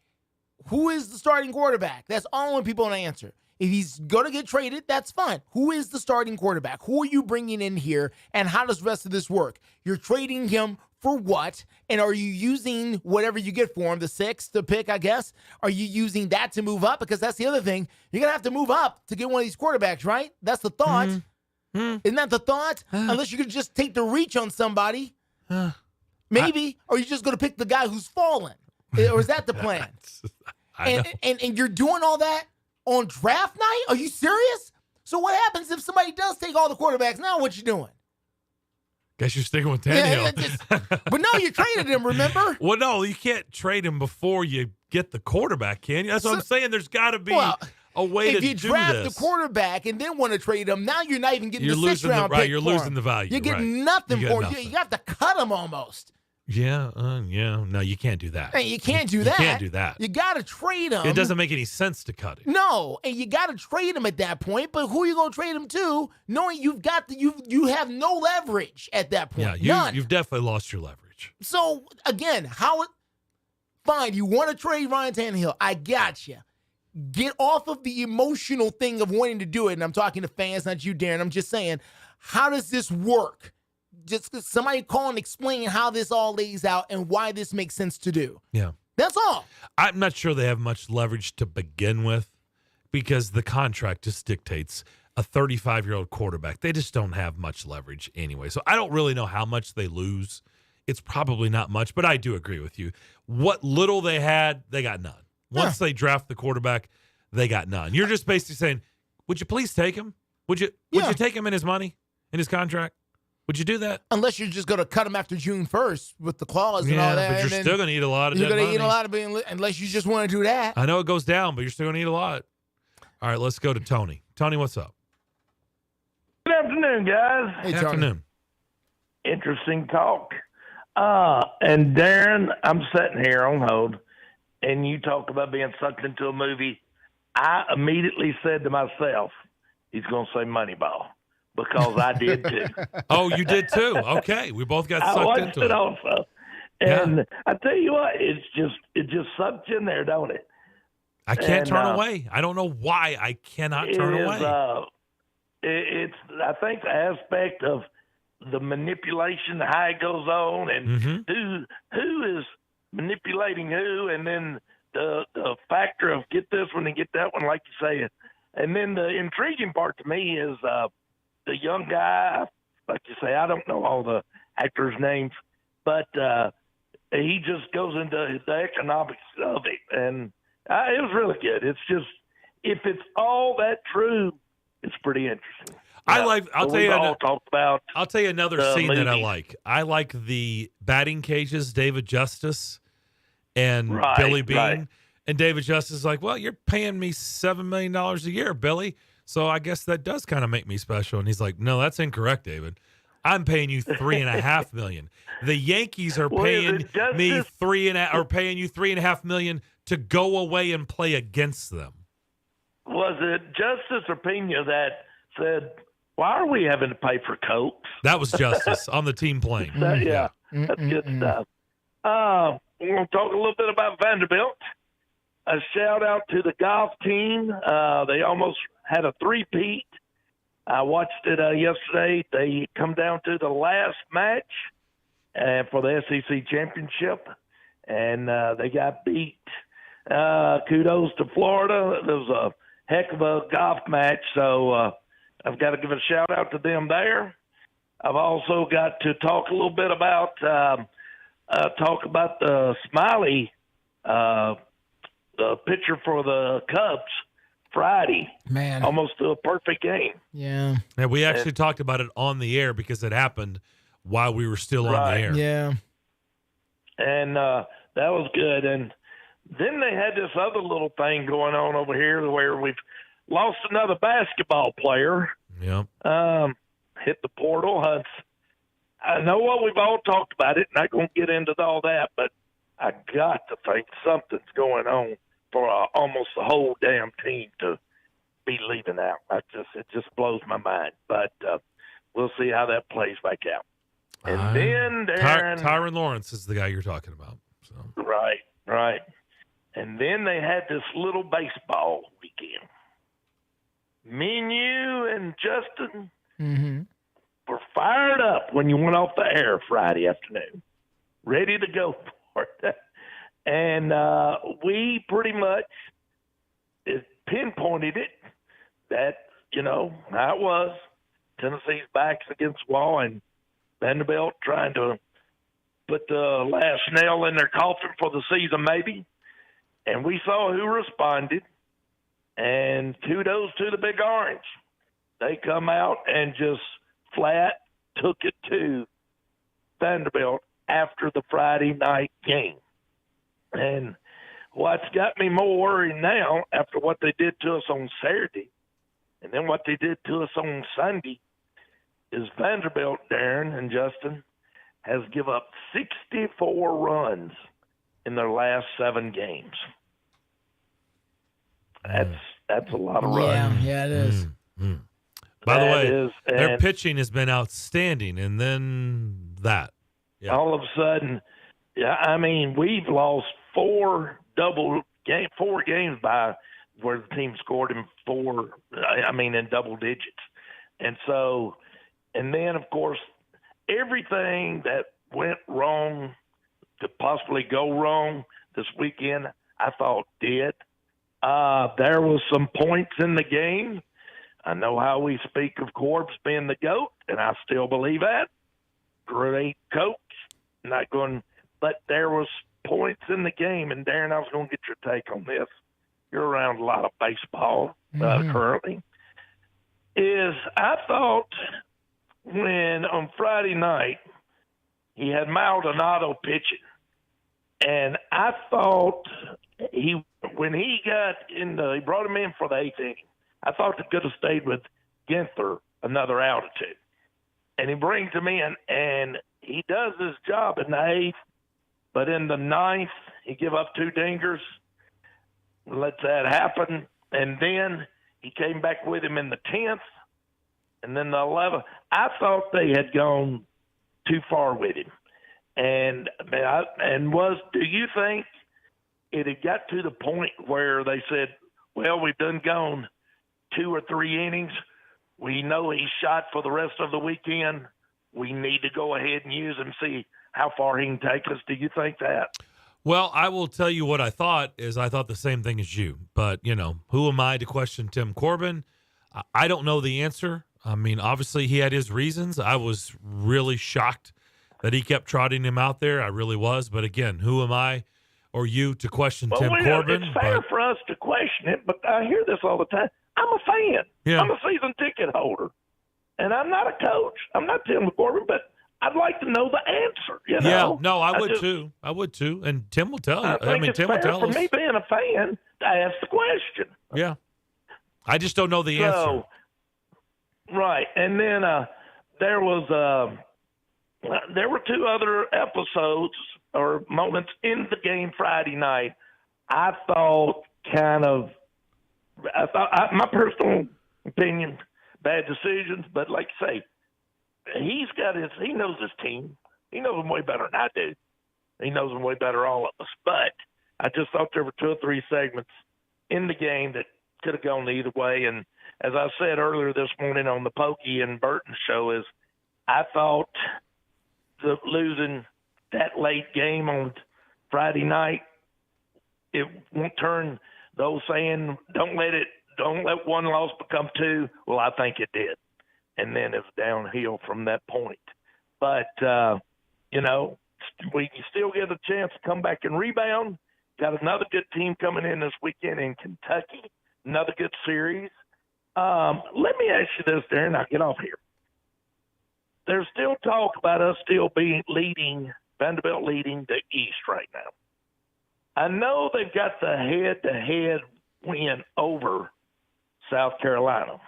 Who is the starting quarterback? That's all I want people to answer. If he's going to get traded, that's fine. Who is the starting quarterback? Who are you bringing in here, and how does the rest of this work? You're trading him for what? And are you using whatever you get for him, the 6th pick, I guess? Are you using that to move up? Because that's the other thing. You're going to have to move up to get one of these quarterbacks, right? That's the thought. Isn't that the thought? Unless you could just take the reach on somebody. Maybe. Or you're just going to pick the guy who's fallen. Or is that the plan? And you're doing all that on draft night? Are you serious? So what happens if somebody does take all the quarterbacks? Now what you doing? Guess you're sticking with Tannehill. But no, you traded him, remember? Well, no, you can't trade him before you get the quarterback, can you? That's what I'm saying. There's got to be a way to do this. If you draft the quarterback and then want to trade him, now you're not even getting the 6th round pick. You're losing the value. You're getting nothing for him. You have to cut him almost. Yeah. No, you can't do that. Hey, you can't do that. You can't do that. You got to trade him. It doesn't make any sense to cut it. No, and you got to trade him at that point. But who are you going to trade him to, knowing you have no leverage at that point? Yeah, None. You've definitely lost your leverage. So again, fine, you want to trade Ryan Tannehill? I got you. Get off of the emotional thing of wanting to do it. And I'm talking to fans, not you, Darren. I'm just saying, how does this work? Just somebody call and explain how this all lays out and why this makes sense to do. Yeah. That's all. I'm not sure they have much leverage to begin with because the contract just dictates a 35-year-old quarterback. They just don't have much leverage anyway. So I don't really know how much they lose. It's probably not much, but I do agree with you. What little they had, they got none. Once they draft the quarterback, they got none. You're just basically saying, would you please take him? Would you take him in his money, in his contract? Would you do that? Unless you're just going to cut him after June 1st with the clause and all that. But you're still going to eat a lot of You're going to eat a lot of money unless you just want to do that. I know it goes down, but you're still going to eat a lot. All right, let's go to Tony. Tony, what's up? Good afternoon, guys. Hey, Good afternoon. Interesting talk. And Darren, I'm sitting here on hold, and you talk about being sucked into a movie. I immediately said to myself, he's going to say Moneyball. Because I did too. Oh, you did too? Okay. We both got sucked into it. I watched it also. And I tell you what, it just sucks in there, don't it? I can't turn away. I don't know why I cannot turn away. It's I think the aspect of the manipulation, how it goes on, and who is manipulating who, and then the factor of get this one and get that one, like you say. And then the intriguing part to me is the young guy, like you say, I don't know all the actors' names, but he just goes into the economics of it, and it was really good. It's just, if it's all that true, it's pretty interesting. I'll tell you another scene movie that I like. I like the batting cages, David Justice and Billy Bean. Right. And David Justice is like, well, you're paying me $7 million a year, Billy. So I guess that does kind of make me special. And he's like, no, that's incorrect, David. I'm paying you $3.5 million. The Yankees are paying me $3.5 million to go away and play against them. Was it Justice or Pena that said, why are we having to pay for Cokes? That was Justice on the team plane. Yeah, that's good stuff. We're going to talk a little bit about Vanderbilt. A shout-out to the golf team. They almost had a three-peat. I watched it yesterday. They come down to the last match for the SEC championship, and they got beat. Kudos to Florida. It was a heck of a golf match, so I've got to give a shout-out to them there. I've also got to talk a little bit about the Smiley, the pitcher for the Cubs, Friday. Man. Almost a perfect game. Yeah. And we actually talked about it on the air because it happened while we were still on the air. Yeah. And that was good. And then they had this other little thing going on over here where we've lost another basketball player. Yeah. Hit the portal. I know what we've all talked about it, not going to get into all that, but I got to think something's going on for almost the whole damn team to be leaving out. It just blows my mind. But we'll see how that plays back out. And then Tyron Lawrence is the guy you're talking about. So. Right. And then they had this little baseball weekend. Me and you and Justin were fired up when you went off the air Friday afternoon, ready to go for it. And we pretty much pinpointed it that, how it was. Tennessee's backs against the wall and Vanderbilt trying to put the last nail in their coffin for the season maybe. And we saw who responded. And kudos to the Big Orange. They come out and just flat took it to Vanderbilt after the Friday night game. And what's got me more worried now after what they did to us on Saturday and then what they did to us on Sunday is Vanderbilt, Darren and Justin, has given up 64 runs in their last 7 games. That's a lot of runs. Yeah, it is. By the way, their pitching has been outstanding, and then that. Yeah. All of a sudden, we've lost 4 games by where the team scored in in double digits. And so, and then, of course, everything that went wrong, could possibly go wrong this weekend, I thought did. There was some points in the game. I know how we speak of Corbs being the GOAT, and I still believe that. Great coach. But there was points in the game, and Darren, I was going to get your take on this. You're around a lot of baseball currently. I thought when on Friday night he had Maldonado pitching, and I thought when he brought him in for the 8th inning, I thought they could have stayed with Ginther another out or two. And he brings him in, and he does his job in the 8th, but in the 9th, he give up 2 dingers, lets that happen, and then he came back with him in the 10th, and then the 11th. I thought they had gone too far with him. Do you think it had got to the point where they said, well, we've done gone 2 or 3 innings. We know he's shot for the rest of the weekend. We need to go ahead and use him, see how far he can take us. Do you think that? Well, I will tell you what I thought the same thing as you. But, who am I to question Tim Corbin? I don't know the answer. Obviously he had his reasons. I was really shocked that he kept trotting him out there. I really was. But again, who am I or you to question Tim Corbin? It's fair for us to question it, but I hear this all the time. I'm a fan. Yeah. I'm a season ticket holder. And I'm not a coach. I'm not Tim Corbin, but I'd like to know the answer. You know? Yeah, no, I would too. I would too. And Tim will tell you. I mean, Tim will tell us. For me being a fan to ask the question. Yeah. I just don't know the answer. Right. And then there were 2 other episodes or moments in the game Friday night. I thought my personal opinion, bad decisions, but like I say, he knows his team. He knows them way better than I do. He knows them way better, all of us. But I just thought there were 2 or 3 segments in the game that could have gone either way. And as I said earlier this morning on the Pokey and Burton show, is I thought losing that late game on Friday night, it won't turn those saying don't let one loss become 2. Well, I think it did. And then it's downhill from that point. But, we can still get a chance to come back and rebound. Got another good team coming in this weekend in Kentucky, another good series. Let me ask you this, Darren, I'll get off here. There's still talk about us still Vanderbilt leading the East right now. I know they've got the head-to-head win over South Carolina.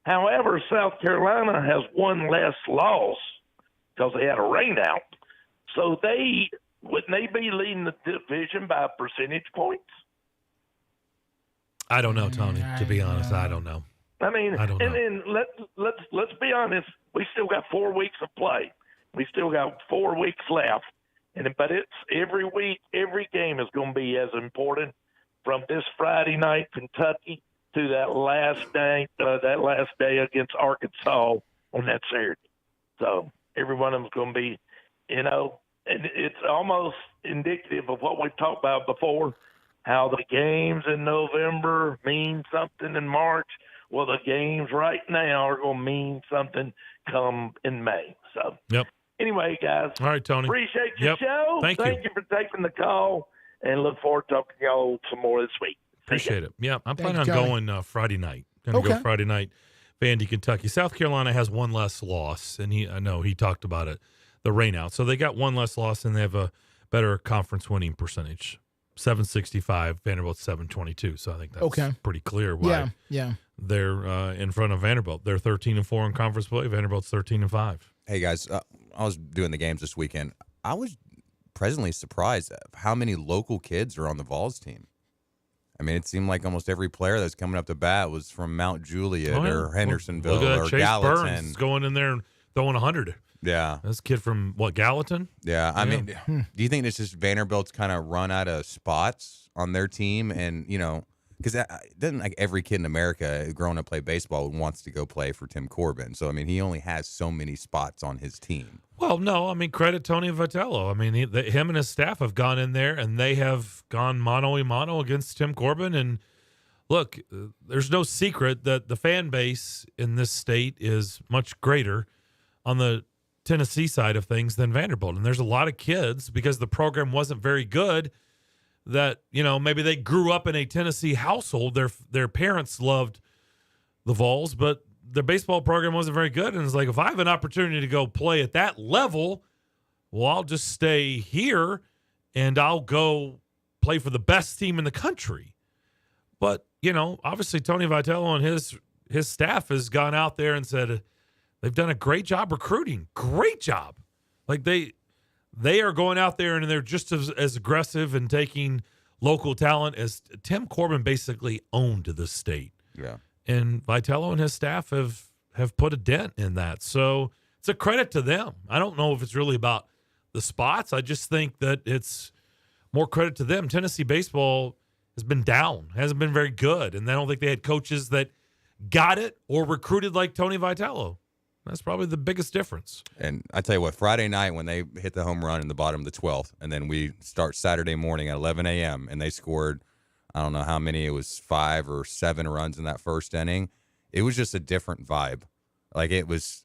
However, South Carolina has one less loss because they had a rain out. So wouldn't they be leading the division by percentage points? I don't know, Tony. To be honest, I don't know. I mean, I don't know. then let's be honest. We still got 4 weeks of play. We still got 4 weeks left, but it's every week, every game is going to be as important from this Friday night Kentucky to that last day against Arkansas on that Saturday. So every one of them is going to be, and it's almost indicative of what we've talked about before, how the games in November mean something in March. Well, the games right now are going to mean something come in May. So, Anyway, guys. All right, Tony. Appreciate your show. Thank you for taking the call, and look forward to talking to y'all some more this week. Appreciate it. Yeah, I'm planning on going Friday night. Going to go Friday night, Vandy, Kentucky. South Carolina has one less loss, and I know he talked about it, the rain out. So they got one less loss, and they have a better conference winning percentage. 765, Vanderbilt 722. So I think that's pretty clear why they're in front of Vanderbilt. They're 13-4 in conference play. Vanderbilt's 13-5. Hey, guys, I was doing the games this weekend. I was pleasantly surprised at how many local kids are on the Vols team. I mean, it seemed like almost every player that's coming up to bat was from Mount Juliet or Hendersonville or Chase Gallatin. Burns going in there and throwing 100. Yeah. This kid from, Gallatin? Yeah. I mean, do you think it's just Vanderbilt's kind of run out of spots on their team? And, because doesn't like every kid in America growing up play baseball wants to go play for Tim Corbin. So, I mean, he only has so many spots on his team. Well, no, I mean, credit Tony Vitello. I mean, him and his staff have gone in there, and they have gone mano-a-mano against Tim Corbin. And, look, there's no secret that the fan base in this state is much greater on the Tennessee side of things than Vanderbilt. And there's a lot of kids, because the program wasn't very good, that, maybe they grew up in a Tennessee household. Their parents loved the Vols, but their baseball program wasn't very good. And it's like, if I have an opportunity to go play at that level, well, I'll just stay here and I'll go play for the best team in the country. But, obviously Tony Vitello and his staff has gone out there and said they've done a great job recruiting. Great job. Like they are going out there and they're just as aggressive and taking local talent as Tim Corbin basically owned the state. Yeah. And Vitello and his staff have put a dent in that. So it's a credit to them. I don't know if it's really about the spots. I just think that it's more credit to them. Tennessee baseball has been down, hasn't been very good. And I don't think they had coaches that got it or recruited like Tony Vitello. That's probably the biggest difference. And I tell you what, Friday night when they hit the home run in the bottom of the 12th, and then we start Saturday morning at 11 a.m., and they scored, I don't know how many, it was 5 or 7 runs in that first inning. It was just a different vibe. Like it was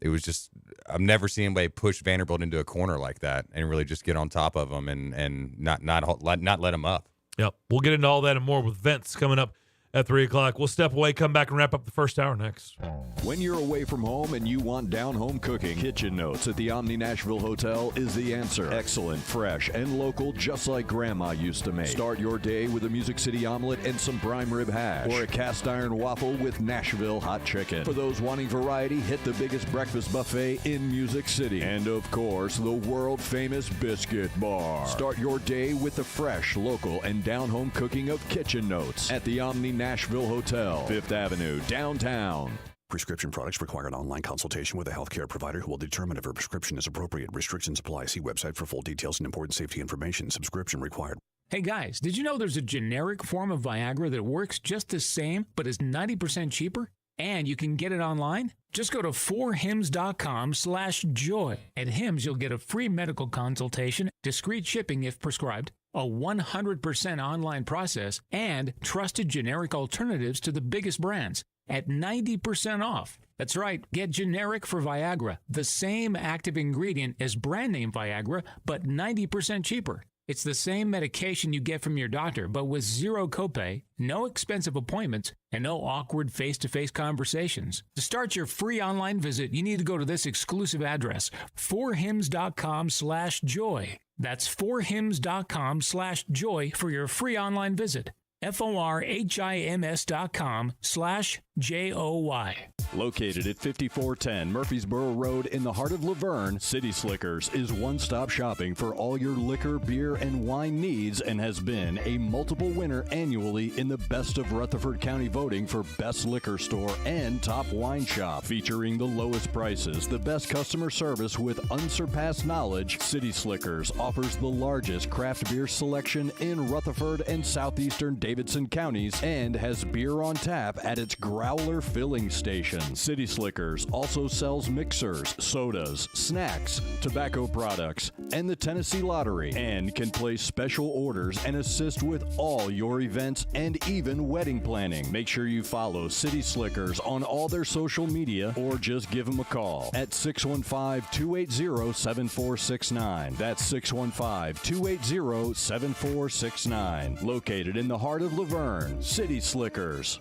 just, I've never seen anybody push Vanderbilt into a corner like that and really just get on top of them and not let them up. Yep. We'll get into all that and more with Vince coming up at 3 o'clock. We'll step away, come back, and wrap up the first hour next. When you're away from home and you want down-home cooking, Kitchen Notes at the Omni Nashville Hotel is the answer. Excellent, fresh, and local, just like Grandma used to make. Start your day with a Music City omelet and some prime rib hash, or a cast iron waffle with Nashville hot chicken. For those wanting variety, hit the biggest breakfast buffet in Music City. And of course, the world-famous Biscuit Bar. Start your day with the fresh, local, and down-home cooking of Kitchen Notes at the Omni Nashville Hotel, 5th Avenue, downtown. Prescription products require an online consultation with a healthcare provider who will determine if a prescription is appropriate. Restrictions apply. See website for full details and important safety information. Subscription required. Hey guys, did you know there's a generic form of Viagra that works just the same but is 90% cheaper? And you can get it online? Just go to 4hims.com/joy. At Hims, you'll get a free medical consultation, discreet shipping if prescribed, a 100% online process, and trusted generic alternatives to the biggest brands at 90% off. That's right, get generic for Viagra, the same active ingredient as brand name Viagra, but 90% cheaper. It's the same medication you get from your doctor, but with zero copay, no expensive appointments, and no awkward face-to-face conversations. To start your free online visit, you need to go to this exclusive address, 4hims.com/joy. That's 4hims.com/joy for your free online visit. FORHIMS.com/JOY. Located at 5410 Murfreesboro Road in the heart of Laverne, City Slickers is one-stop shopping for all your liquor, beer, and wine needs and has been a multiple winner annually in the Best of Rutherford County voting for Best Liquor Store and Top Wine Shop. Featuring the lowest prices, the best customer service with unsurpassed knowledge, City Slickers offers the largest craft beer selection in Rutherford and southeastern Davidson counties and has beer on tap at its Growler filling station. City Slickers also sells mixers, sodas, snacks, tobacco products, and the Tennessee Lottery, and can place special orders and assist with all your events and even wedding planning. Make sure you follow City Slickers on all their social media or just give them a call at 615-280-7469. That's 615-280-7469. Located in the heart of Laverne, City Slickers.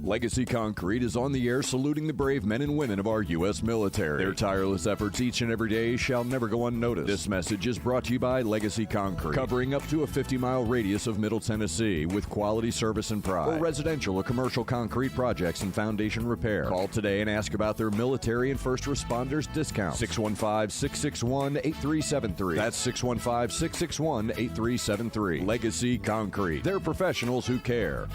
Legacy Concrete is on the air saluting the brave men and women of our U.S. military. Their tireless efforts each and every day shall never go unnoticed. This message is brought to you by Legacy Concrete, covering up to a 50-mile radius of Middle Tennessee with quality service and pride. For residential or commercial concrete projects and foundation repair, call today and ask about their military and first responders discount. 615-661-8373. That's 615-661-8373. Legacy Concrete. They're professionals who care.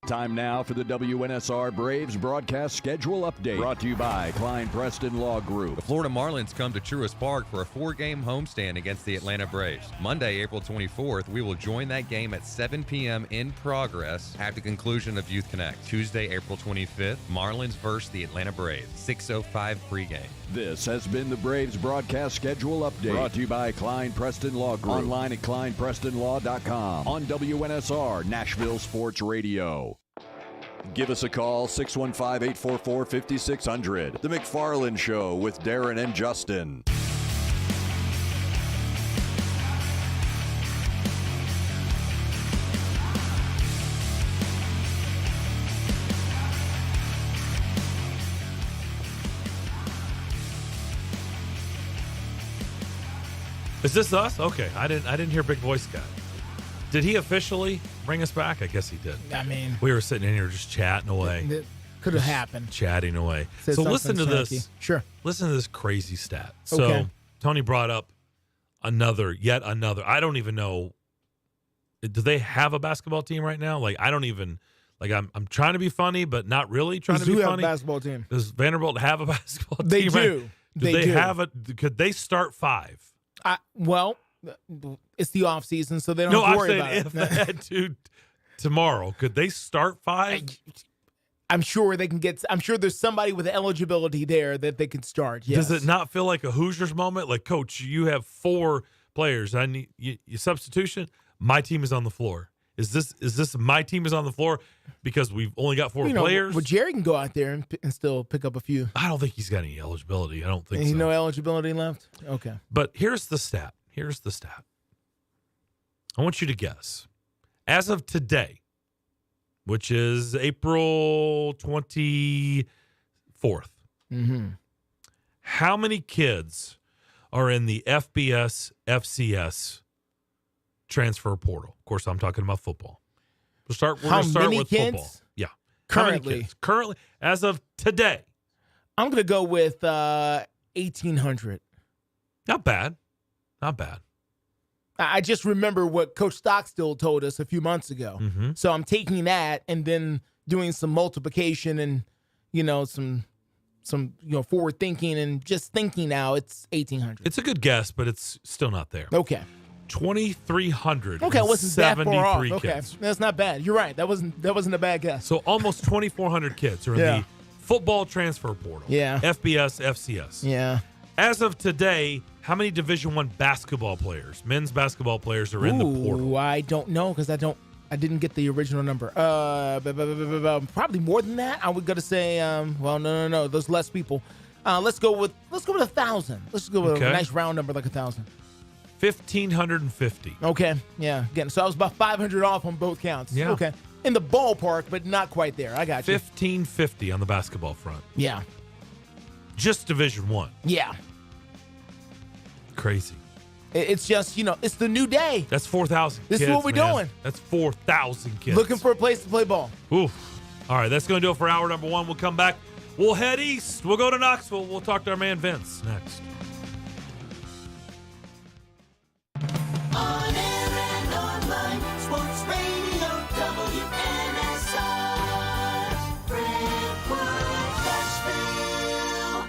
Time now for the WNSR Braves broadcast schedule update. Brought to you by Klein Preston Law Group. The Florida Marlins come to Truist Park for a 4-game homestand against the Atlanta Braves. Monday, April 24th, we will join that game at 7 p.m. in progress at the conclusion of Youth Connect. Tuesday, April 25th, Marlins versus the Atlanta Braves. 6:05 pregame. This has been the Braves broadcast schedule update. Brought to you by Klein Preston Law Group. Online at kleinprestonlaw.com. On WNSR, Nashville Sports Radio. Give us a call, 615-844-5600. The McFarland Show with Darren and Justin. Is this us? Okay, I didn't hear Big Voice Guy. Did he officially bring us back? I guess he did. I mean, we were sitting in here just chatting away. It could have happened. Chatting away. Said so listen to something this. snarky. Sure. Listen to this crazy stat. So Okay. Tony brought up yet another. I don't even know. Do they have a basketball team right now? Like, I don't even. Like, I'm trying to be funny, but not really trying to be Does funny. have a basketball team? Does Vanderbilt have a basketball They team? do. Right? They do. have a? Could they start 5? Well, it's the off season, so they don't have to worry about if it. they had to tomorrow, could they start 5? I'm sure they can get. I'm sure there's somebody with eligibility there that they can start. Yes. Does it not feel like a Hoosiers moment? Like, Coach, you have 4 players. I need you substitution. My team is on the floor. Is this my team is on the floor because we've only got 4 players? Well, Jerry can go out there and still pick up a few. I don't think he's got any eligibility. I don't think Ain't so. no eligibility left? Okay. But here's the stat. I want you to guess. As of today, which is April 24th, how many kids are in the FBS, FCS transfer portal? Of course, I'm talking about football. We're going to start with football. Yeah. Currently, as of today. I'm going to go with 1,800. Not bad. I just remember what Coach Stockstill told us a few months ago. So I'm taking that and then doing some multiplication and, some forward thinking and just thinking now it's 1,800. It's a good guess, but it's still not there. Okay. 2,300. Okay, it wasn't that far off. Kids. Okay, that's not bad. You're right. That wasn't a bad guess. So almost 2,400 kids are in the football transfer portal. Yeah. FBS, FCS. Yeah. As of today, how many Division I basketball players, men's basketball players, are in the portal? I don't know because I didn't get the original number. Probably more than that. I was gonna say, no. There's less people. Let's go with 1,000. Let's go with a nice round number like 1,000. 1,550. Okay, yeah. Again, so I was about 500 off on both counts. Yeah. Okay, in the ballpark, but not quite there. I got you. 1,550 on the basketball front. Yeah. Just Division I. Yeah. Crazy. It's just, it's the new day. That's 4,000 kids. This is what we're doing. That's 4,000 kids. Looking for a place to play ball. Oof. All right, that's going to do it for hour number 1. We'll come back. We'll head east. We'll go to Knoxville. We'll talk to our man Vince next. On air and online, Sports Radio WNSR, Brentwood, Nashville.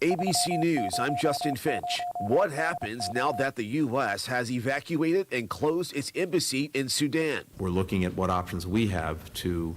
ABC News, I'm Justin Finch. What happens now that the U.S. has evacuated and closed its embassy in Sudan? We're looking at what options we have to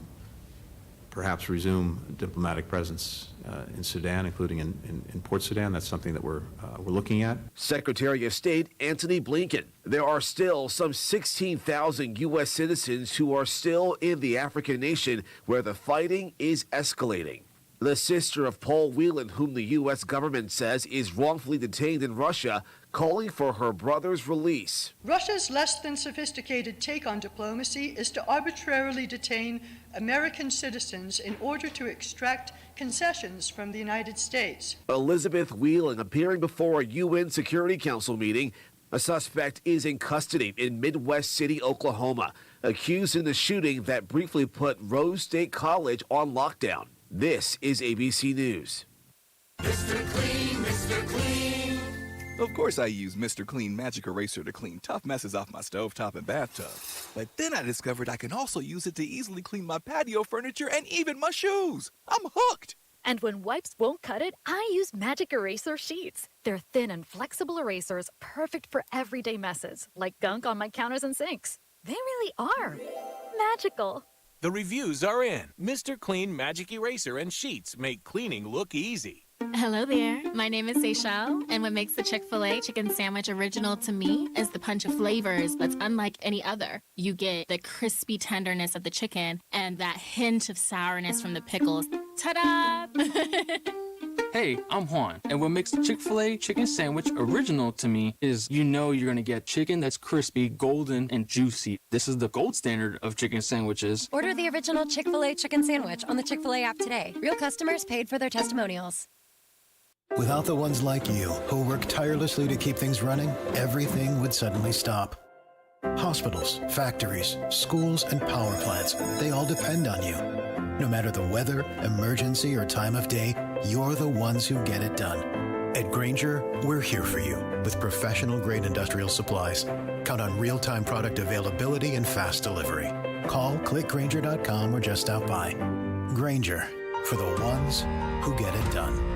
perhaps resume diplomatic presence in Sudan, including in Port Sudan. That's something that we're looking at. Secretary of State Antony Blinken. There are still some 16,000 U.S. citizens who are still in the African nation where the fighting is escalating. The sister of Paul Whelan, whom the U.S. government says is wrongfully detained in Russia, calling for her brother's release. Russia's less than sophisticated take on diplomacy is to arbitrarily detain American citizens in order to extract concessions from the United States. Elizabeth Whelan appearing before a UN Security Council meeting. A suspect is in custody in Midwest City, Oklahoma, accused in the shooting that briefly put Rose State College on lockdown. This is ABC News. Mr. Clean, Mr. Clean. Of course I use Mr. Clean Magic Eraser to clean tough messes off my stovetop and bathtub. But then I discovered I can also use it to easily clean my patio furniture and even my shoes. I'm hooked. And when wipes won't cut it, I use Magic Eraser Sheets. They're thin and flexible erasers, perfect for everyday messes, like gunk on my counters and sinks. They really are magical. The reviews are in. Mr. Clean Magic Eraser and Sheets make cleaning look easy. Hello there. My name is Seychelle, and what makes the Chick-fil-A chicken sandwich original to me is the punch of flavors that's unlike any other. You get the crispy tenderness of the chicken and that hint of sourness from the pickles. Ta-da! Hey, I'm Juan, and what makes the Chick-fil-A chicken sandwich original to me is you're going to get chicken that's crispy, golden, and juicy. This is the gold standard of chicken sandwiches. Order the original Chick-fil-A chicken sandwich on the Chick-fil-A app today. Real customers paid for their testimonials. Without the ones like you, who work tirelessly to keep things running, everything would suddenly stop. Hospitals, factories, schools, and power plants, they all depend on you. No matter the weather, emergency, or time of day, you're the ones who get it done. At Grainger, we're here for you with professional-grade industrial supplies. Count on real-time product availability and fast delivery. Call, click Grainger.com, or just stop by. Grainger, for the ones who get it done.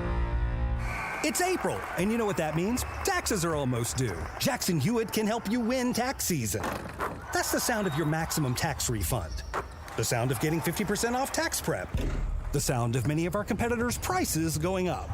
It's April, and you know what that means? Taxes are almost due. Jackson Hewitt can help you win tax season. That's the sound of your maximum tax refund. The sound of getting 50% off tax prep. The sound of many of our competitors' prices going up.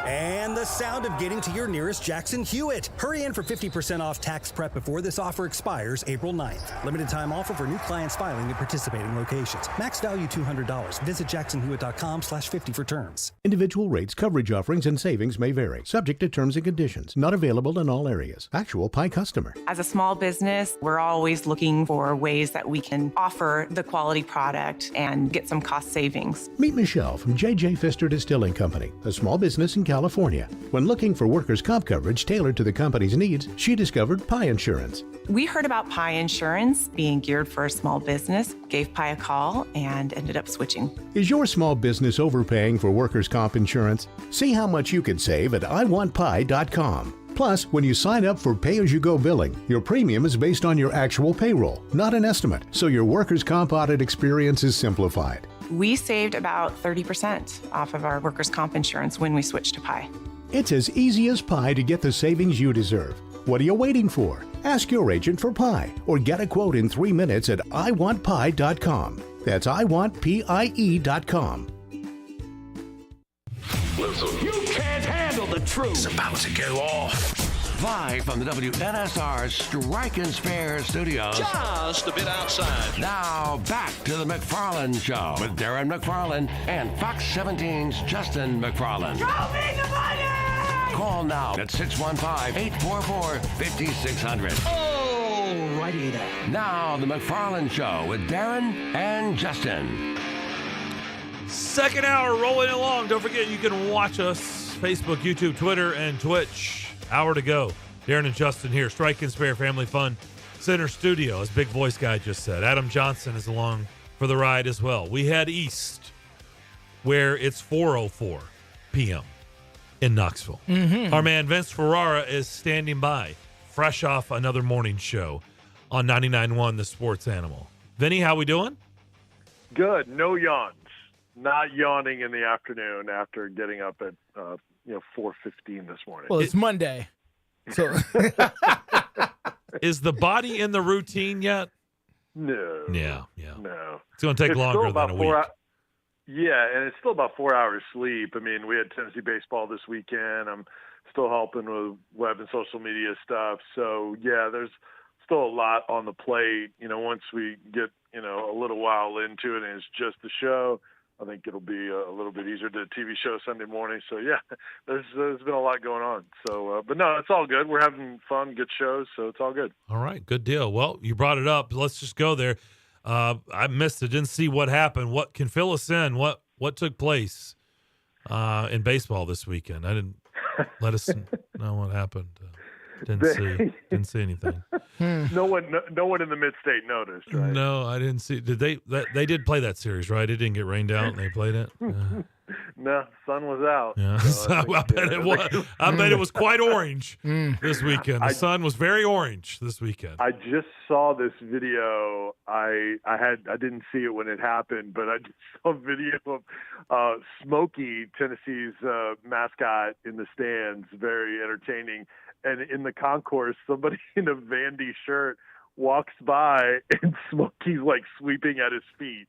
And the sound of getting to your nearest Jackson Hewitt. Hurry in for 50% off tax prep before this offer expires April 9th. Limited time offer for new clients filing at participating locations. Max value $200. Visit jacksonhewitt.com/50 for terms. Individual rates, coverage offerings, and savings may vary. Subject to terms and conditions. Not available in all areas. Actual Pi customer. As a small business, we're always looking for ways that we can offer the quality product and get some cost savings. Meet Michelle from J.J. Pfister Distilling Company, a small business in California. When looking for workers' comp coverage tailored to the company's needs, she discovered Pi Insurance. We heard about Pi Insurance being geared for a small business, gave Pi a call, and ended up switching. Is your small business overpaying for workers' comp insurance? See how much you could save at iwantpi.com. Plus, when you sign up for pay-as-you-go billing, your premium is based on your actual payroll, not an estimate, so your workers' comp audit experience is simplified. We saved about 30% off of our workers' comp insurance when we switched to Pi. It's as easy as pie to get the savings you deserve. What are you waiting for? Ask your agent for Pi or get a quote in 3 minutes at iwantpi.com. That's iwantpie.com. Listen. You can't handle the truth. It's about to go off. Live from the WNSR Strike and Spare Studios. Just a bit outside. Now back to the McFarland Show with Darren McFarland and Fox 17's Justin McFarland. Show me the money! Call now at 615-844-5600. Alrighty then. Now the McFarland Show with Darren and Justin. Second hour rolling along. Don't forget you can watch us Facebook, YouTube, Twitter, and Twitch. Hour to go. Darren and Justin here. Strike and Spare Family Fun Center Studio, as Big Voice Guy just said. Adam Johnson is along for the ride as well. We head east where it's 4:04 p.m. in Knoxville. Mm-hmm. Our man Vince Ferrara is standing by, fresh off another morning show on 99.1 The Sports Animal. Vinny, how we doing? Good. No yawns. Not yawning in the afternoon after getting up at 4:15 this morning. Well, it's Monday, so is the body in the routine yet? No. Yeah. No. It's going to take longer than a week. Yeah, and it's still about 4 hours sleep. I mean, we had Tennessee baseball this weekend. I'm still helping with web and social media stuff. So, yeah, there's still a lot on the plate. Once we get, a little while into it and it's just the show, I think it'll be a little bit easier to TV show Sunday morning. So, yeah, there's been a lot going on. So, but no, it's all good. We're having fun, good shows, so it's all good. All right, good deal. Well, you brought it up. Let's just go there. I missed it. Didn't see what happened. What can fill us in? What took place in baseball this weekend? I didn't let us know what happened. Didn't see anything. No one in the mid-state noticed, right? No, I didn't see. Did they? They did play that series, right? It didn't get rained out, and they played it. No, sun was out. Yeah, so I bet it was. I bet it was quite orange this weekend. The sun was very orange this weekend. I just saw this video. I didn't see it when it happened, but I just saw a video of Smokey, Tennessee's mascot, in the stands. Very entertaining. And in the concourse, somebody in a Vandy shirt walks by, and Smokey's like sweeping at his feet,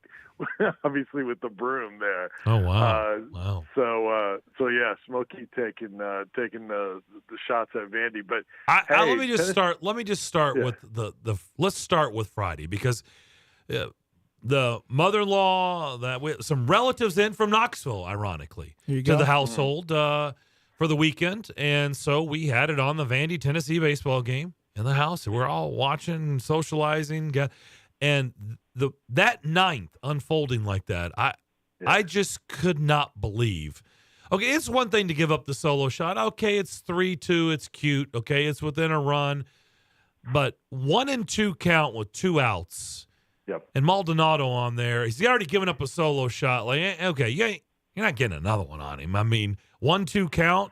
obviously with the broom there. Oh wow! Wow. So yeah, Smokey taking the shots at Vandy. But let me just start. Let me just start with the. Let's start with Friday, because the mother-in-law, some relatives in from Knoxville, ironically, to the household. For the weekend, and so we had it on the Vandy Tennessee baseball game in the house. We're all watching, socializing, and that ninth unfolding like that, I just could not believe. Okay, it's one thing to give up the solo shot. Okay, it's 3-2, it's cute. Okay, it's within a run, but 1-2 count with 2 outs. Yep. And Maldonado on there, he's already given up a solo shot. Like, okay, you're not getting another one on him. I mean, 1-2 count,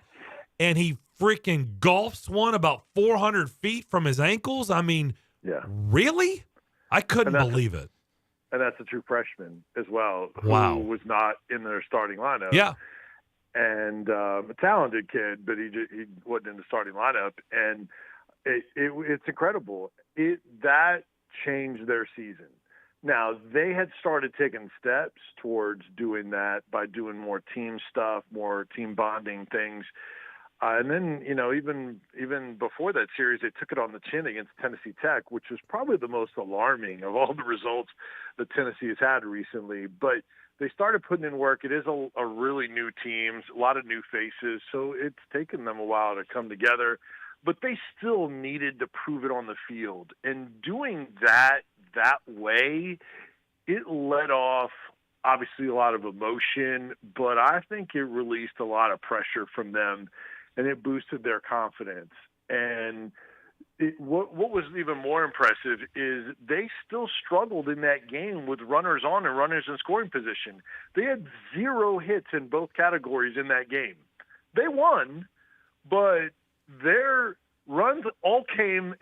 and he freaking golfs one about 400 feet from his ankles. I mean, really? I couldn't believe it. And that's a true freshman as well, wow, who was not in their starting lineup. Yeah. And a talented kid, but he wasn't in the starting lineup. And it's incredible. That changed their season. Now, they had started taking steps towards doing that by doing more team stuff, more team bonding things. And then, even before that series, they took it on the chin against Tennessee Tech, which was probably the most alarming of all the results that Tennessee has had recently. But they started putting in work. It is a really new team, a lot of new faces, so it's taken them a while to come together. But they still needed to prove it on the field. And doing that way, it let off, obviously, a lot of emotion, but I think it released a lot of pressure from them, and it boosted their confidence. And what was even more impressive is they still struggled in that game with runners on and runners in scoring position. They had 0 hits in both categories in that game. They won, but their runs all came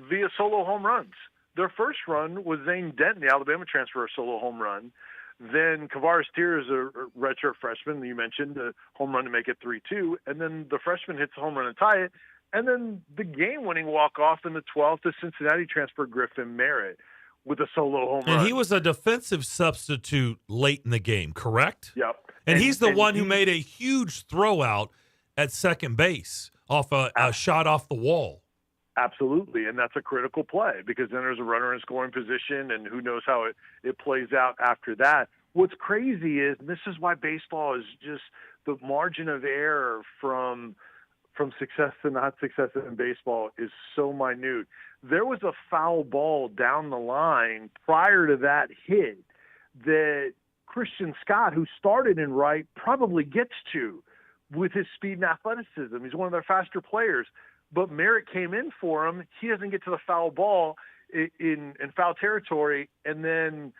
via solo home runs. Their first run was Zane Denton, the Alabama transfer, a solo home run. Then Kavaris Tears, a redshirt freshman, you mentioned, a home run to make it 3-2. And then the freshman hits a home run to tie it. And then the game-winning walk-off in the 12th to Cincinnati transfer Griffin Merritt with a solo home run. And he was a defensive substitute late in the game, correct? Yep. And he's the one who made a huge throw out at second base off a shot off the wall. Absolutely, and that's a critical play because then there's a runner in scoring position, and who knows how it plays out after that. What's crazy is, and this is why baseball is just the margin of error from success to not success in baseball is so minute. There was a foul ball down the line prior to that hit that Christian Scott, who started in right, probably gets to with his speed and athleticism. He's one of their faster players. But Merritt came in for him. He doesn't get to the foul ball in foul territory, and then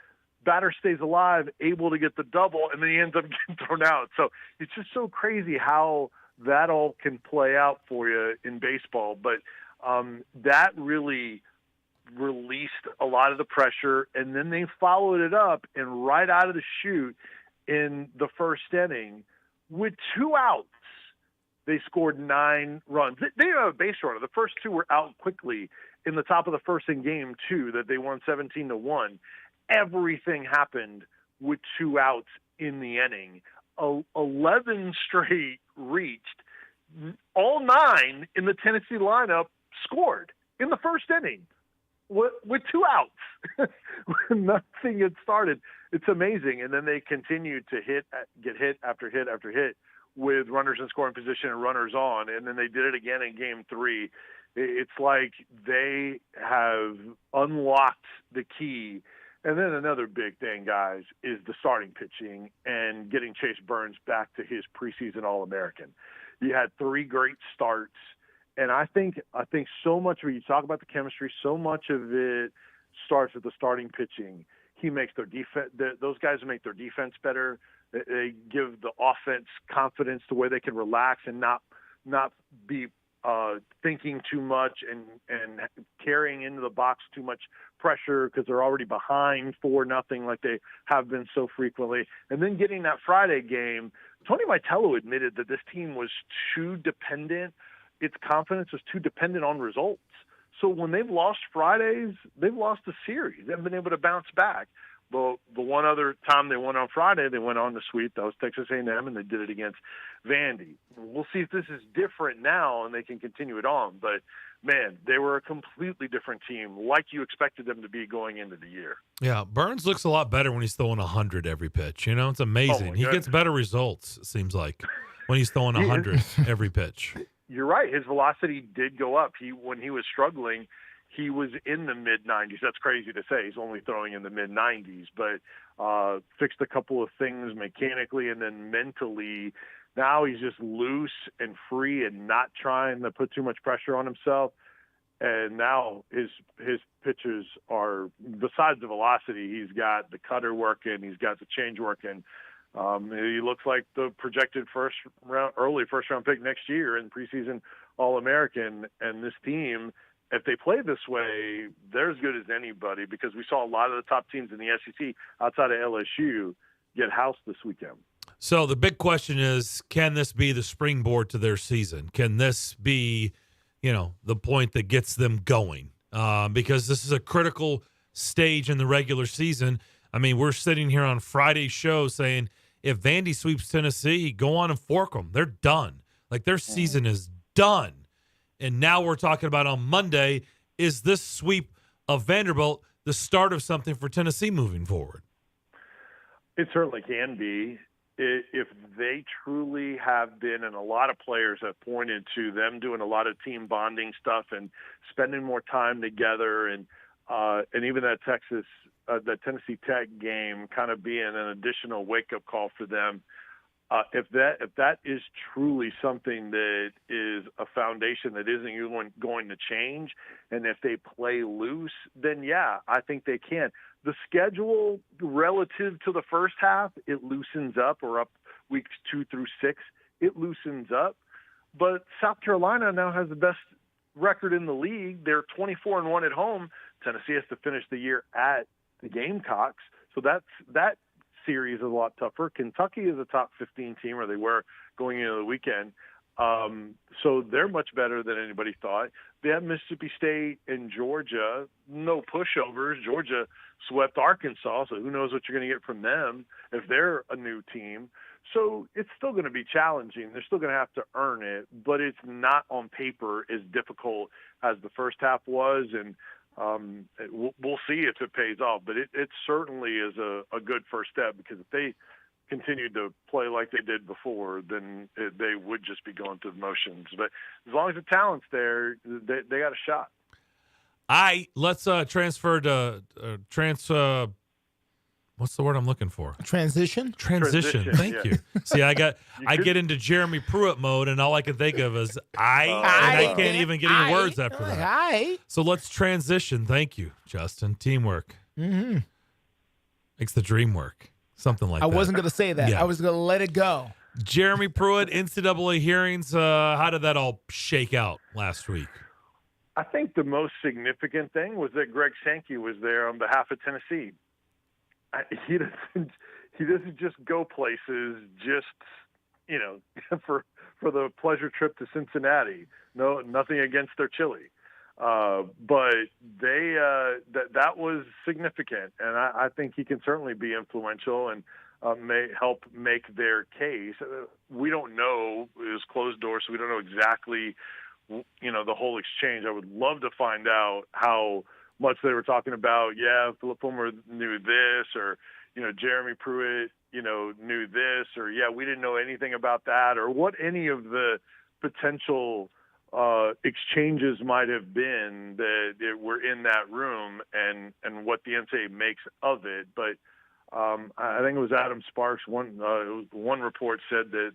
batter stays alive, able to get the double, and then he ends up getting thrown out. So it's just so crazy how that all can play out for you in baseball. But that really released a lot of the pressure, and then they followed it up, and right out of the chute in the first inning, with 2 outs, they scored 9 runs. They didn't have a base runner. The first 2 were out quickly in the top of the first in game 2 that they won 17-1. Everything happened with 2 outs in the inning. 11 straight reached. All 9 in the Tennessee lineup scored in the first inning with 2 outs. Nothing had started. It's amazing. And then they continued to get hit after hit after hit with runners in scoring position and runners on, and then they did it again in game 3. It's like they have unlocked the key. And then another big thing, guys, is the starting pitching and getting Chase Burns back to his preseason All-American. You had 3 great starts, and I think so much of it, you talk about the chemistry, so much of it starts with the starting pitching. He makes their defense, those guys make their defense better. They give the offense confidence to where they can relax and not be thinking too much and carrying into the box too much pressure because they're already behind 4-0 like they have been so frequently. And then getting that Friday game, Tony Vitello admitted that this team was too dependent. Its confidence was too dependent on results. So when they've lost Fridays, they've lost the series. They haven't been able to bounce back. Well, the one other time they won on Friday, they went on to sweep. That was Texas A&M, and they did it against Vandy. We'll see if this is different now and they can continue it on. But, man, they were a completely different team, like you expected them to be going into the year. Yeah, Burns looks a lot better when he's throwing 100 every pitch. You know, it's amazing. He gets better results, it seems like, when he's throwing 100 every pitch. You're right. His velocity did go up. When he was struggling, he was in the mid-90s. That's crazy to say. He's only throwing in the mid-90s, but fixed a couple of things mechanically and then mentally. Now he's just loose and free and not trying to put too much pressure on himself. And now his pitches are, besides the velocity, he's got the cutter working, he's got the change working. He looks like the projected early first-round pick next year in preseason All-American. And this team, if they play this way, they're as good as anybody because we saw a lot of the top teams in the SEC outside of LSU get housed this weekend. So the big question is, can this be the springboard to their season? Can this be, the point that gets them going? Because this is a critical stage in the regular season. I mean, we're sitting here on Friday's show saying if Vandy sweeps Tennessee, go on and fork them. They're done. Like, their season is done. And now we're talking about on Monday, is this sweep of Vanderbilt the start of something for Tennessee moving forward? It certainly can be. If they truly have been, and a lot of players have pointed to them doing a lot of team bonding stuff and spending more time together, and even that Tennessee Tech game kind of being an additional wake-up call for them. If that is truly something that is a foundation that isn't going to change, and if they play loose, then yeah, I think they can. The schedule relative to the first half, it loosens up, or up weeks 2 through 6, it loosens up. But South Carolina now has the best record in the league. They're 24-1 at home. Tennessee has to finish the year at the Gamecocks, so that series is a lot tougher. Kentucky is a top 15 team, or they were going into the weekend. So they're much better than anybody thought. They have Mississippi State and Georgia, no pushovers. Georgia swept Arkansas, so who knows what you're going to get from them if they're a new team. So it's still going to be challenging. They're still going to have to earn it, but it's not on paper as difficult as the first half was, and we'll see if it pays off. But it certainly is a good first step, because if they continued to play like they did before, then they would just be going through the motions. But as long as the talent's there, they got a shot. Let's transfer to what's the word I'm looking for? Transition. Thank you. See, I get into Jeremy Pruitt mode, and all I can think of is and I can't even get any words after that. So let's transition. Thank you, Justin. Teamwork makes the dream work. Something like that. I wasn't going to say that. Yeah. I was going to let it go. Jeremy Pruitt, NCAA hearings. How did that all shake out last week? I think the most significant thing was that Greg Sankey was there on behalf of Tennessee. He doesn't just go places just, for the pleasure trip to Cincinnati. No, nothing against their chili. But that was significant, and I think he can certainly be influential and may help make their case. We don't know. It was closed doors, so we don't know exactly, the whole exchange. I would love to find out how much they were talking about. Yeah, Philip Fulmer knew this, or Jeremy Pruitt, knew this, or yeah, we didn't know anything about that, or what any of the potential exchanges might have been that were in that room, and what the NCAA makes of it. But I think it was Adam Sparks. One report said that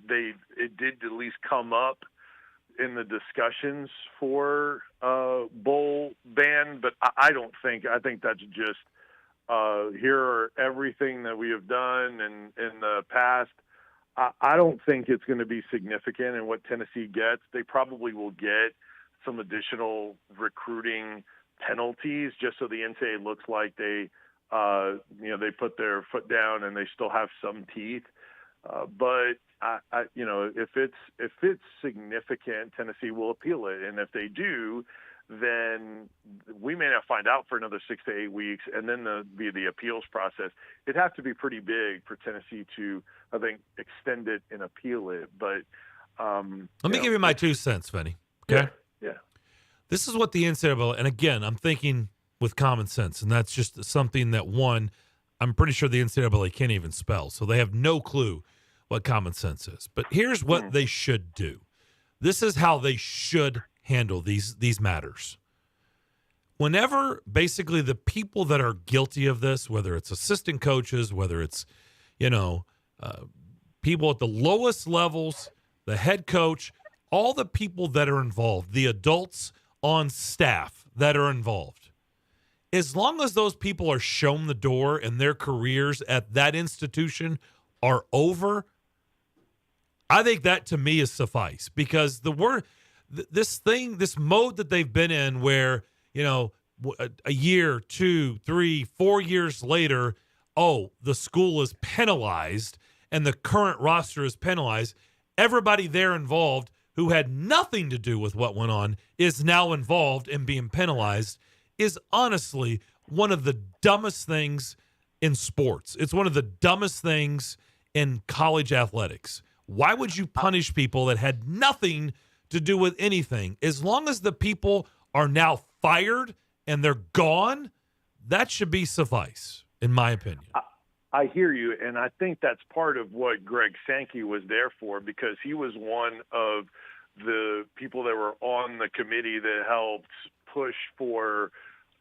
it did at least come up in the discussions for bowl ban, but I think that's just here are everything that we have done in the past. I don't think it's going to be significant in what Tennessee gets. They probably will get some additional recruiting penalties just so the NCAA looks like they put their foot down and they still have some teeth. But if it's significant, Tennessee will appeal it, and if they do, then we may not find out for another 6 to 8 weeks, and then be the appeals process. It'd have to be pretty big for Tennessee to, I think, extend it and appeal it. But let me give you my 2 cents, Vinny. Okay. Yeah. This is what the NCAA, and again, I'm thinking with common sense, and that's just something that I'm pretty sure the NCAA can't even spell, so they have no clue what common sense is. But here's what they should do. This is how they should handle these matters. Whenever basically the people that are guilty of this, whether it's assistant coaches, whether it's, people at the lowest levels, the head coach, all the people that are involved, the adults on staff that are involved, as long as those people are shown the door and their careers at that institution are over, I think that to me is suffice, because this mode that they've been in where, a year, 2, 3, 4 years later, the school is penalized and the current roster is penalized. Everybody there involved who had nothing to do with what went on is now involved and being penalized, is honestly one of the dumbest things in sports. It's one of the dumbest things in college athletics. Why would you punish people that had nothing to do with anything? As long as the people are now fired and they're gone, that should be suffice, in my opinion. I hear you, and I think that's part of what Greg Sankey was there for, because he was one of the people that were on the committee that helped push for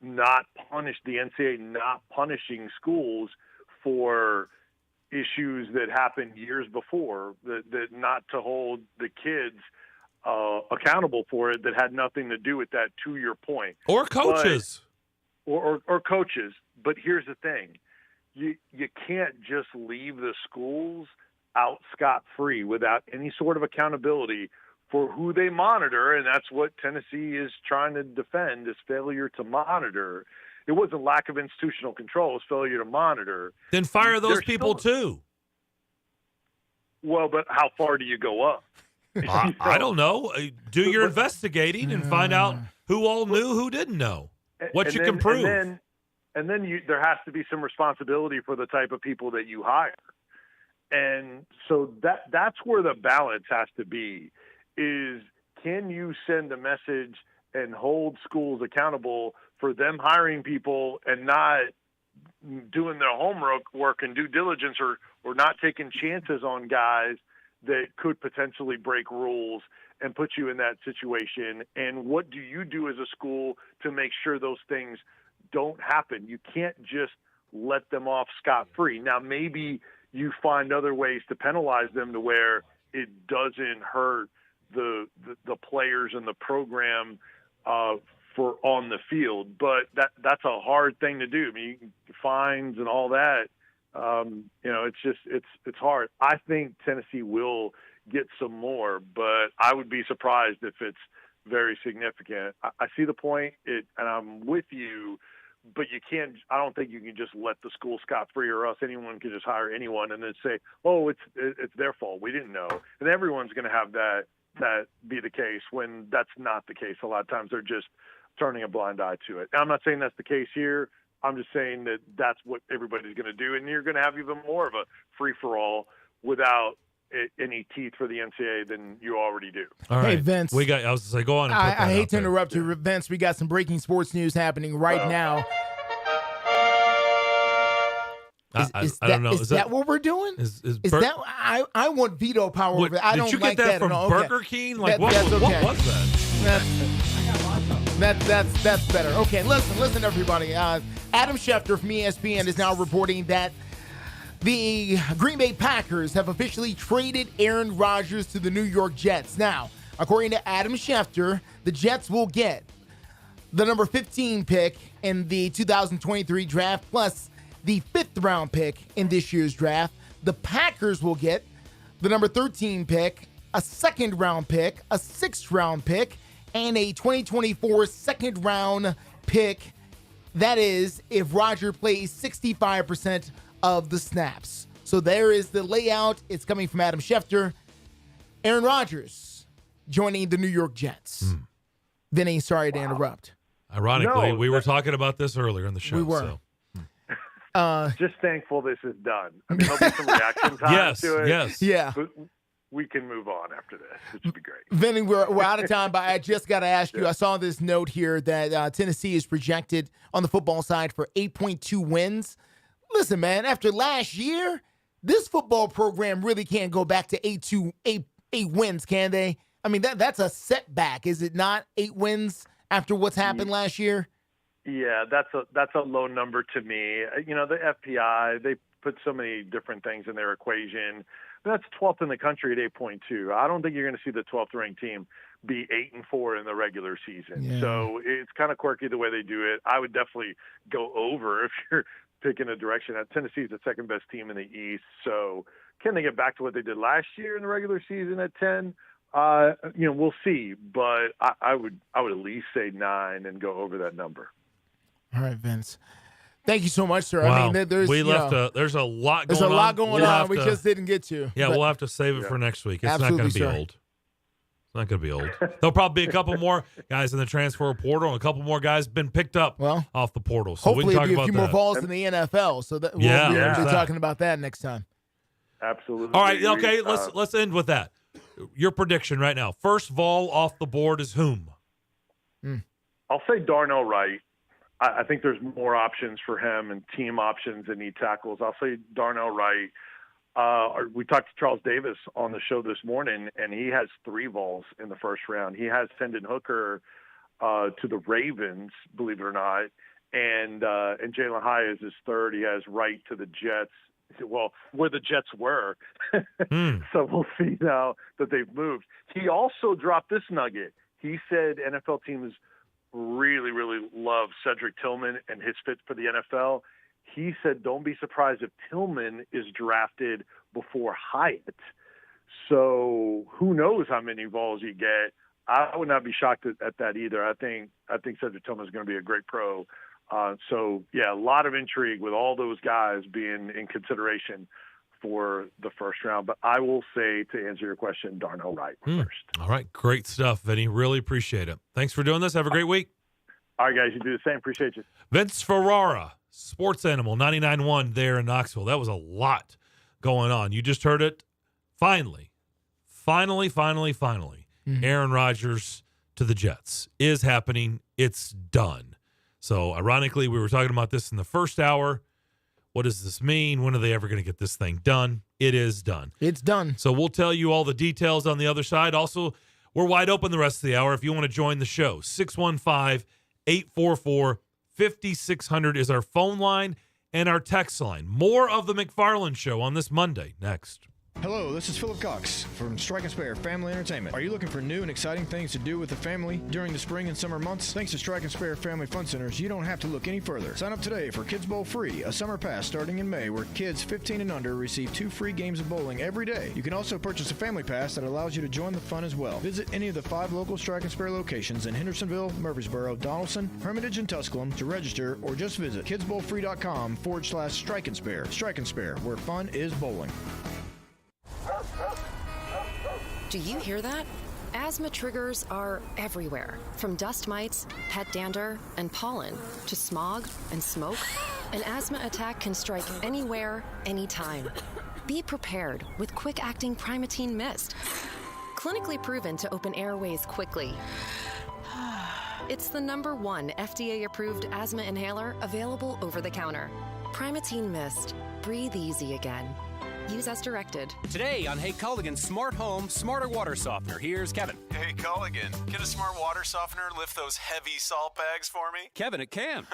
the NCAA not punishing schools for issues that happened years before, that not to hold the kids accountable for it that had nothing to do with that, to your point. Or coaches. Or coaches. But here's the thing. You can't just leave the schools out scot-free without any sort of accountability for who they monitor, and that's what Tennessee is trying to defend, is failure to monitor. It wasn't lack of institutional control, it was failure to monitor. Then fire those people too. Well, but how far do you go up? I don't know. Do your investigating and find out who all knew, who didn't know, what you can prove. And then there has to be some responsibility for the type of people that you hire. And so that's where the balance has to be, is can you send a message and hold schools accountable for them hiring people and not doing their homework and due diligence, or not taking chances on guys that could potentially break rules and put you in that situation? And what do you do as a school to make sure those things don't happen? You can't just let them off scot-free. Now, maybe you find other ways to penalize them to where it doesn't hurt the players and the program for on the field, but that's a hard thing to do. I mean, fines and all that. It's hard. I think Tennessee will get some more, but I would be surprised if it's very significant. I see the point, and I'm with you, but you can't. I don't think you can just let the school scot-free, or else anyone can just hire anyone and then say, "Oh, it's their fault. We didn't know." And everyone's going to have that be the case, when that's not the case. A lot of times they're just turning a blind eye to it. And I'm not saying that's the case here. I'm just saying that that's what everybody's going to do, and you're going to have even more of a free-for-all without any teeth for the NCAA than you already do. All right. Hey, Vince. I was going to say, go on. And I hate to interrupt you, Vince. We got some breaking sports news happening right now. I don't know. Is that what we're doing? Is that I want veto power over it. I don't did you like get that from Burger King? Like, what was that? That's better. Okay, listen, everybody. Adam Schefter from ESPN is now reporting that the Green Bay Packers have officially traded Aaron Rodgers to the New York Jets. Now, according to Adam Schefter, the Jets will get the number 15 pick in the 2023 draft, plus the 5th round pick in this year's draft. The Packers will get the number 13 pick, a 2nd round pick, a 6th round pick, and a 2024 2nd round pick. That is, if Rodgers plays 65% of the snaps. So there is the layout. It's coming from Adam Schefter. Aaron Rodgers joining the New York Jets. Vinny, sorry to interrupt. Ironically, we were talking about this earlier in the show. We were. So. Just thankful this is done. I mean, there'll be some reaction time to it. Yes. Yeah. But we can move on after this, which would be great. Vinny, we're out of time, but I just got to ask you. I saw this note here that Tennessee is projected on the football side for 8.2 wins. Listen, man, after last year, this football program really can't go back to 8 wins, can they? I mean, that's a setback, is it not? 8 wins after what's happened last year? Yeah, that's a low number to me. You know, the FPI, they put so many different things in their equation. That's 12th in the country at 8.2. I don't think you're going to see the 12th ranked team be 8-4 in the regular season. Yeah. So it's kind of quirky the way they do it. I would definitely go over if you're picking a direction. Tennessee is the 2nd best team in the East. So can they get back to what they did last year in the regular season at 10? We'll see. But I would at least say 9 and go over that number. All right, Vince. Thank you so much, sir. Wow. I mean, there's there's a lot going on. There's a lot going on. We just didn't get to. Yeah, we'll have to save it for next week. It's not going to be old. Not going to be old. There'll probably be a couple more guys in the transfer portal, and a couple more guys been picked up off the portal. So hopefully we can talk it'll about be a few more balls in the NFL. So that we'll be talking about that next time. Absolutely. All right. Okay. Let's end with that. Your prediction right now. First Vol off the board is whom? I'll say Darnell Wright. I think there's more options for him and team options and need tackles. I'll say Darnell Wright. We talked to Charles Davis on the show this morning, and he has 3 Vols in the first round. He has Hendon Hooker to the Ravens, believe it or not, and Jalen Hyatt is his 3rd. He has Wright to the Jets. Well, where the Jets were. So we'll see now that they've moved. He also dropped this nugget. He said NFL teams really, really love Cedric Tillman and his fit for the NFL. He said, don't be surprised if Tillman is drafted before Hyatt. So who knows how many Vols you get. I would not be shocked at that either. I think Cedric Tillman is going to be a great pro. So, yeah, a lot of intrigue with all those guys being in consideration for the first round. But I will say, to answer your question, Darnell Wright first. All right. Great stuff, Vinny. Really appreciate it. Thanks for doing this. Have a great week. All right, guys. You do the same. Appreciate you. Vince Ferrara, Sports Animal, 99.1 there in Knoxville. That was a lot going on. You just heard it. Finally. Aaron Rodgers to the Jets is happening. It's done. So, ironically, we were talking about this in the first hour. What does this mean? When are they ever going to get this thing done? It is done. It's done. So, we'll tell you all the details on the other side. Also, we're wide open the rest of the hour if you want to join the show. 615-844-5600 is our phone line and our text line. More of the McFarland Show on this Monday. Next. Hello, this is Philip Cox from Strike and Spare Family Entertainment. Are you looking for new and exciting things to do with the family during the spring and summer months? Thanks to Strike and Spare Family Fun Centers, you don't have to look any further. Sign up today for Kids Bowl Free, a summer pass starting in May where kids 15 and under receive 2 free games of bowling every day. You can also purchase a family pass that allows you to join the fun as well. Visit any of the 5 local Strike and Spare locations in Hendersonville, Murfreesboro, Donaldson, Hermitage, and Tusculum to register, or just visit kidsbowlfree.com/Strike and Spare. Strike and Spare, where fun is bowling. Do you hear that? Asthma triggers are everywhere, from dust mites, pet dander, and pollen, to smog and smoke. An asthma attack can strike anywhere, anytime. Be prepared with quick-acting Primatene Mist. Clinically proven to open airways quickly. It's the #1 FDA-approved asthma inhaler available over the counter. Primatene Mist. Breathe easy again. Use as directed. Today on Hey Culligan's Smart Home, Smarter Water Softener, here's Kevin. Hey Culligan, can a smart water softener lift those heavy salt bags for me? Kevin, it can.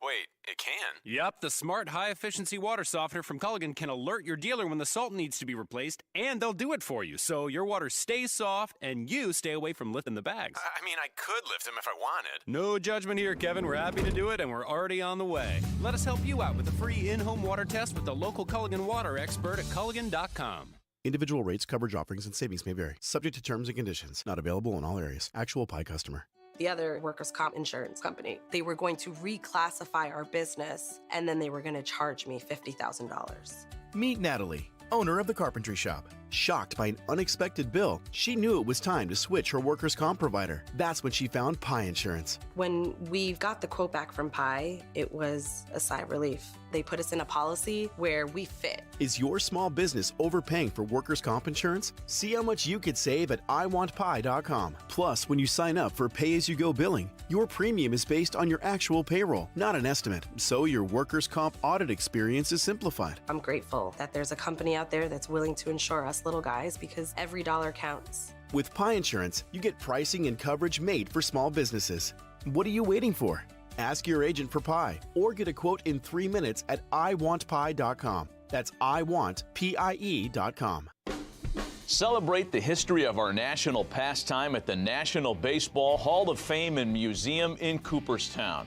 Wait, it can? Yep, the smart high-efficiency water softener from Culligan can alert your dealer when the salt needs to be replaced, and they'll do it for you, so your water stays soft and you stay away from lifting the bags. I mean, I could lift them if I wanted. No judgment here, Kevin. We're happy to do it, and we're already on the way. Let us help you out with a free in-home water test with the local Culligan water expert at Culligan.com. Individual rates, coverage offerings, and savings may vary. Subject to terms and conditions. Not available in all areas. Actual Pi customer. The other workers' comp insurance company, they were going to reclassify our business, and then they were going to charge me $50,000. Meet Natalie, owner of the carpentry shop. Shocked by an unexpected bill, she knew it was time to switch her workers' comp provider. That's when she found Pi Insurance. When we got the quote back from Pi, it was a sigh of relief. They put us in a policy where we fit. Is your small business overpaying for workers' comp insurance? See how much you could save at iwantpi.com. Plus, when you sign up for pay-as-you-go billing, your premium is based on your actual payroll, not an estimate. So your workers' comp audit experience is simplified. I'm grateful that there's a company out there that's willing to insure us little guys, because every dollar counts. With Pi Insurance, you get pricing and coverage made for small businesses. What are you waiting for? Ask your agent for Pi or get a quote in 3 minutes at iwantpi.com. That's iwantpie.com. Celebrate the history of our national pastime at the National Baseball Hall of Fame and Museum in Cooperstown.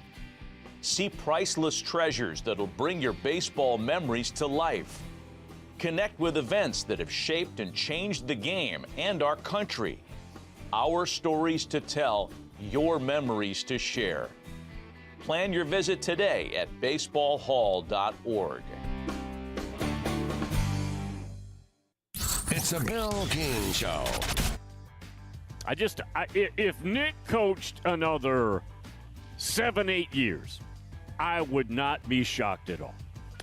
See priceless treasures that'll bring your baseball memories to life. Connect with events that have shaped and changed the game and our country. Our stories to tell, your memories to share. Plan your visit today at baseballhall.org. It's a Bill King Show. If Nick coached another 7-8 years, I would not be shocked at all.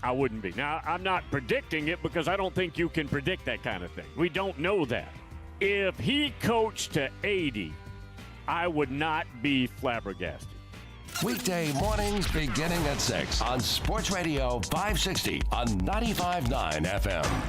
I wouldn't be. Now, I'm not predicting it because I don't think you can predict that kind of thing. We don't know that. If he coached to 80, I would not be flabbergasted. Weekday mornings beginning at 6 on Sports Radio 560 on 95.9 FM.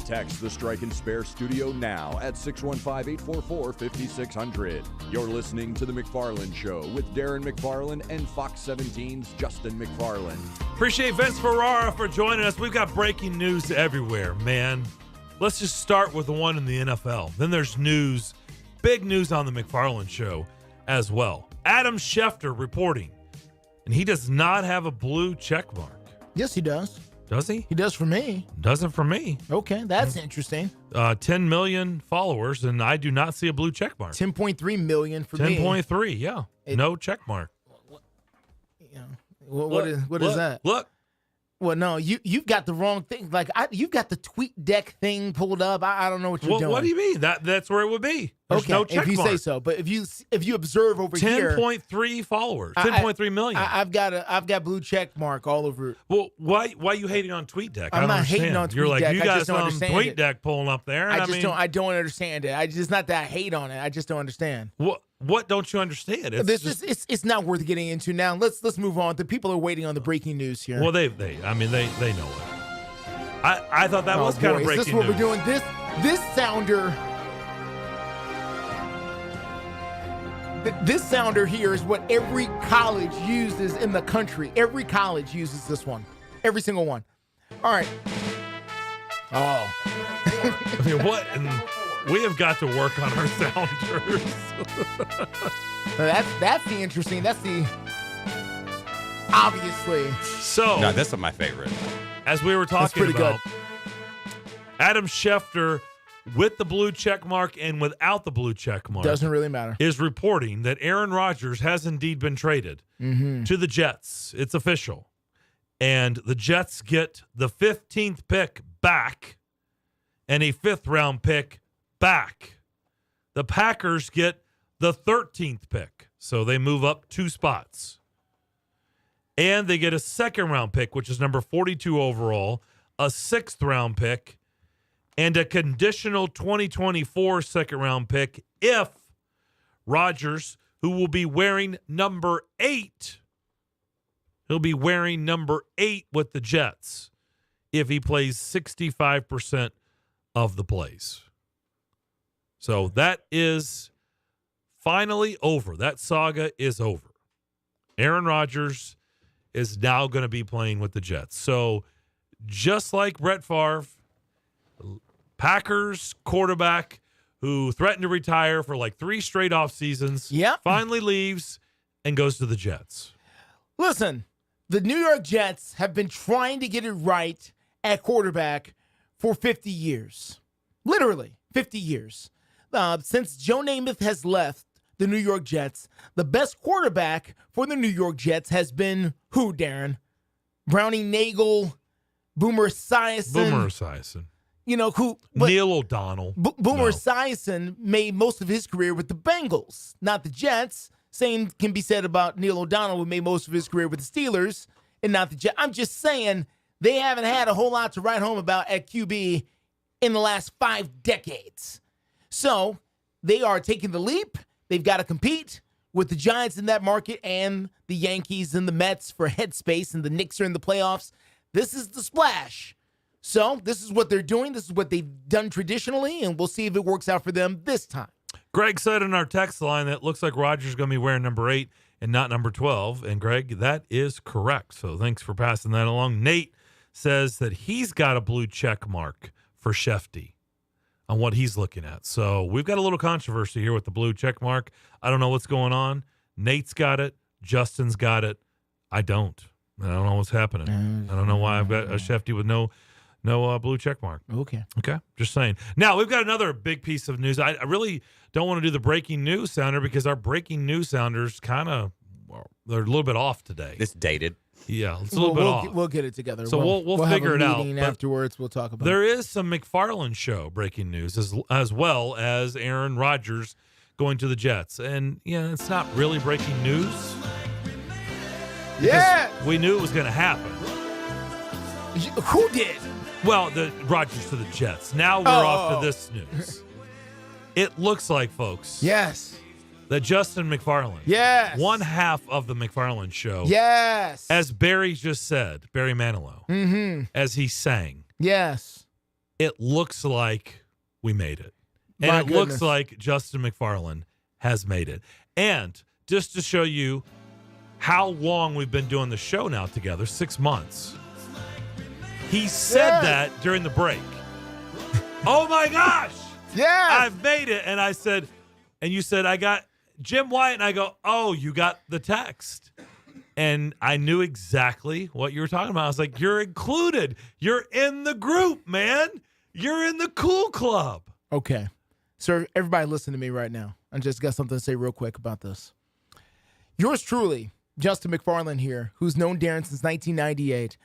Text the Strike and Spare studio now at 615-844-5600. You're listening to The McFarland Show with Darren McFarland and Fox 17's Justin McFarland. Appreciate Vince Ferrara for joining us. We've got breaking news everywhere, man. Let's just start with the one in the NFL. Then there's news, big news on The McFarland Show as well. Adam Schefter reporting, and he does not have a blue check mark. Yes, he does. Does he? He does for me. Doesn't for me. Okay, that's interesting. 10 million followers, and I do not see a blue check mark. 10.3 million for me. 10.3, yeah. No check mark. What is that? Look. Well, no, you've got the wrong thing. Like you've got the tweet deck thing pulled up. I don't know what you're doing. What do you mean? That's where it would be. There's no check if you mark. say so. But if you observe over here, 10.3 followers, 10.3 million. I've got blue check mark all over. Well, why are you hating on TweetDeck? I'm not hating on TweetDeck. You're like, you got some TweetDeck pulling up there. I don't understand it. It's not that I hate on it. I just don't understand. What don't you understand? It's not worth getting into now. Let's move on. The people are waiting on the breaking news here. Well, they know it. I thought that was kind of breaking news. Is this what we're doing? This sounder. This sounder here is what every college uses in the country. Every college uses this one. Every single one. All right. Oh. I mean, what? And we have got to work on our sounders. That's the interesting. That's the obviously. So no, this is my favorite. As we were talking about, Adam Schefter with the blue check mark and without the blue check mark doesn't really matter. Is reporting that Aaron Rodgers has indeed been traded to the Jets. It's official, and the Jets get the 15th pick back and a 5th round pick back. The Packers get the 13th pick, so they move up 2 spots. And they get a 2nd round pick, which is number 42 overall, a 6th round pick, and a conditional 2024 2nd round pick if Rodgers, who will be wearing number 8, he'll be wearing number 8 with the Jets if he plays 65% of the plays. So that is finally over. That saga is over. Aaron Rodgers is now going to be playing with the Jets. So just like Brett Favre, Packers quarterback who threatened to retire for like 3 straight off seasons, finally leaves and goes to the Jets. Listen, the New York Jets have been trying to get it right at quarterback for 50 years. Literally 50 years. Since Joe Namath has left the New York Jets, the best quarterback for the New York Jets has been who, Darren? Brownie Nagel, Boomer Esiason. You know who? Neil O'Donnell. Boomer Esiason made most of his career with the Bengals, not the Jets. Same can be said about Neil O'Donnell, who made most of his career with the Steelers and not the Jets. I'm just saying they haven't had a whole lot to write home about at QB in the last 5 decades. So they are taking the leap. They've got to compete with the Giants in that market and the Yankees and the Mets for headspace, and the Knicks are in the playoffs. This is the splash. So this is what they're doing. This is what they've done traditionally, and we'll see if it works out for them this time. Greg said in our text line that it looks like Rodgers is going to be wearing number 8 and not number 12. And, Greg, that is correct. So thanks for passing that along. Nate says that he's got a blue check mark for Shefty on what he's looking at. So we've got a little controversy here with the blue check mark. I don't know what's going on. Nate's got it. Justin's got it. I don't. I don't know what's happening. I don't know why I've got a Shefty with no blue check mark. Okay. Just saying. Now, we've got another big piece of news. I really don't want to do the breaking news sounder because our breaking news sounders kind of they're a little bit off today. It's dated. Yeah, it's a little bit off. We'll get it together. So we'll figure it out. Afterwards, we'll talk about it. There is some McFarland Show breaking news as well as Aaron Rodgers going to the Jets. And, it's not really breaking news. Yeah. We knew it was going to happen. Who did? Well, the Rodgers to the Jets. Now we're off to this news. It looks like, folks. Yes. That Justin McFarland. Yes. One half of the McFarland Show. Yes. As Barry just said, Barry Manilow. Mm-hmm. As he sang. Yes. It looks like we made it. And My it goodness. looks like Justin McFarland has made it. And just to show you how long we've been doing the show now together, 6 months. He said that during the break. Oh my gosh! Yeah, I've made it. And I said, and you said, I got Jim Wyatt. And I go, oh, you got the text. And I knew exactly what you were talking about. I was like, you're included. You're in the group, man. You're in the cool club. Okay. Sir, everybody listen to me right now. I just got something to say real quick about this. Yours truly, Justin McFarland here, who's known Darren since 1998.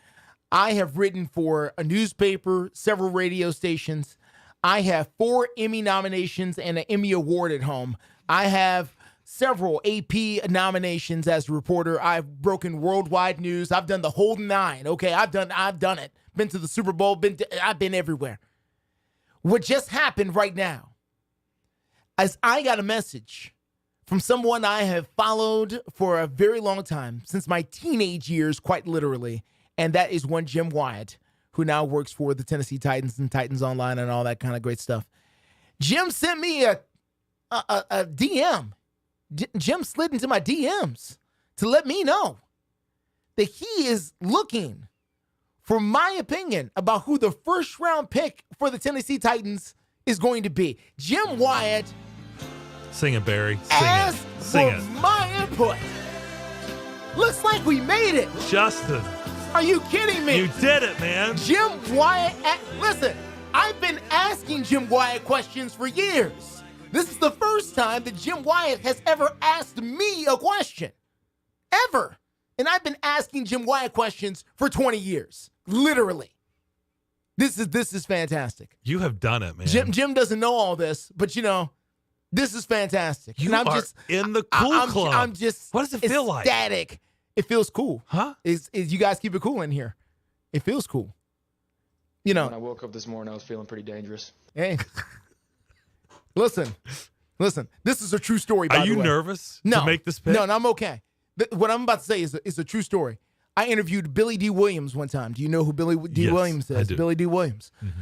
I have written for a newspaper, several radio stations. I have 4 Emmy nominations and an Emmy Award at home. I have several AP nominations as a reporter. I've broken worldwide news. I've done the whole 9. Okay, I've done it. Been to the Super Bowl. I've been everywhere. What just happened right now is I got a message from someone I have followed for a very long time, since my teenage years, quite literally, and that is one Jim Wyatt, who now works for the Tennessee Titans and Titans Online and all that kind of great stuff. Jim sent me a DM. Jim slid into my DMs to let me know that he is looking for my opinion about who the first-round pick for the Tennessee Titans is going to be. Jim Wyatt Sing it, Barry. asked Sing for it. my input. Looks like we made it. Justin. Are you kidding me? You did it, man. Jim Wyatt, listen, I've been asking Jim Wyatt questions for years. This is the first time that Jim Wyatt has ever asked me a question. Ever. And I've been asking Jim Wyatt questions for 20 years. Literally. This is fantastic. You have done it, man. Jim doesn't know all this, but this is fantastic. You and are in the cool club. I'm just. What does it feel like? Ecstatic. It feels cool. Huh? Is you guys keep it cool in here? It feels cool. When I woke up this morning, I was feeling pretty dangerous. Hey, listen. This is a true story. By Are the you way. nervous No, to make this pick? No, I'm okay. What I'm about to say is a true story. I interviewed Billy D. Williams one time. Do you know who Billy D. Yes, Williams is? I do. Billy D. Williams. Mm-hmm.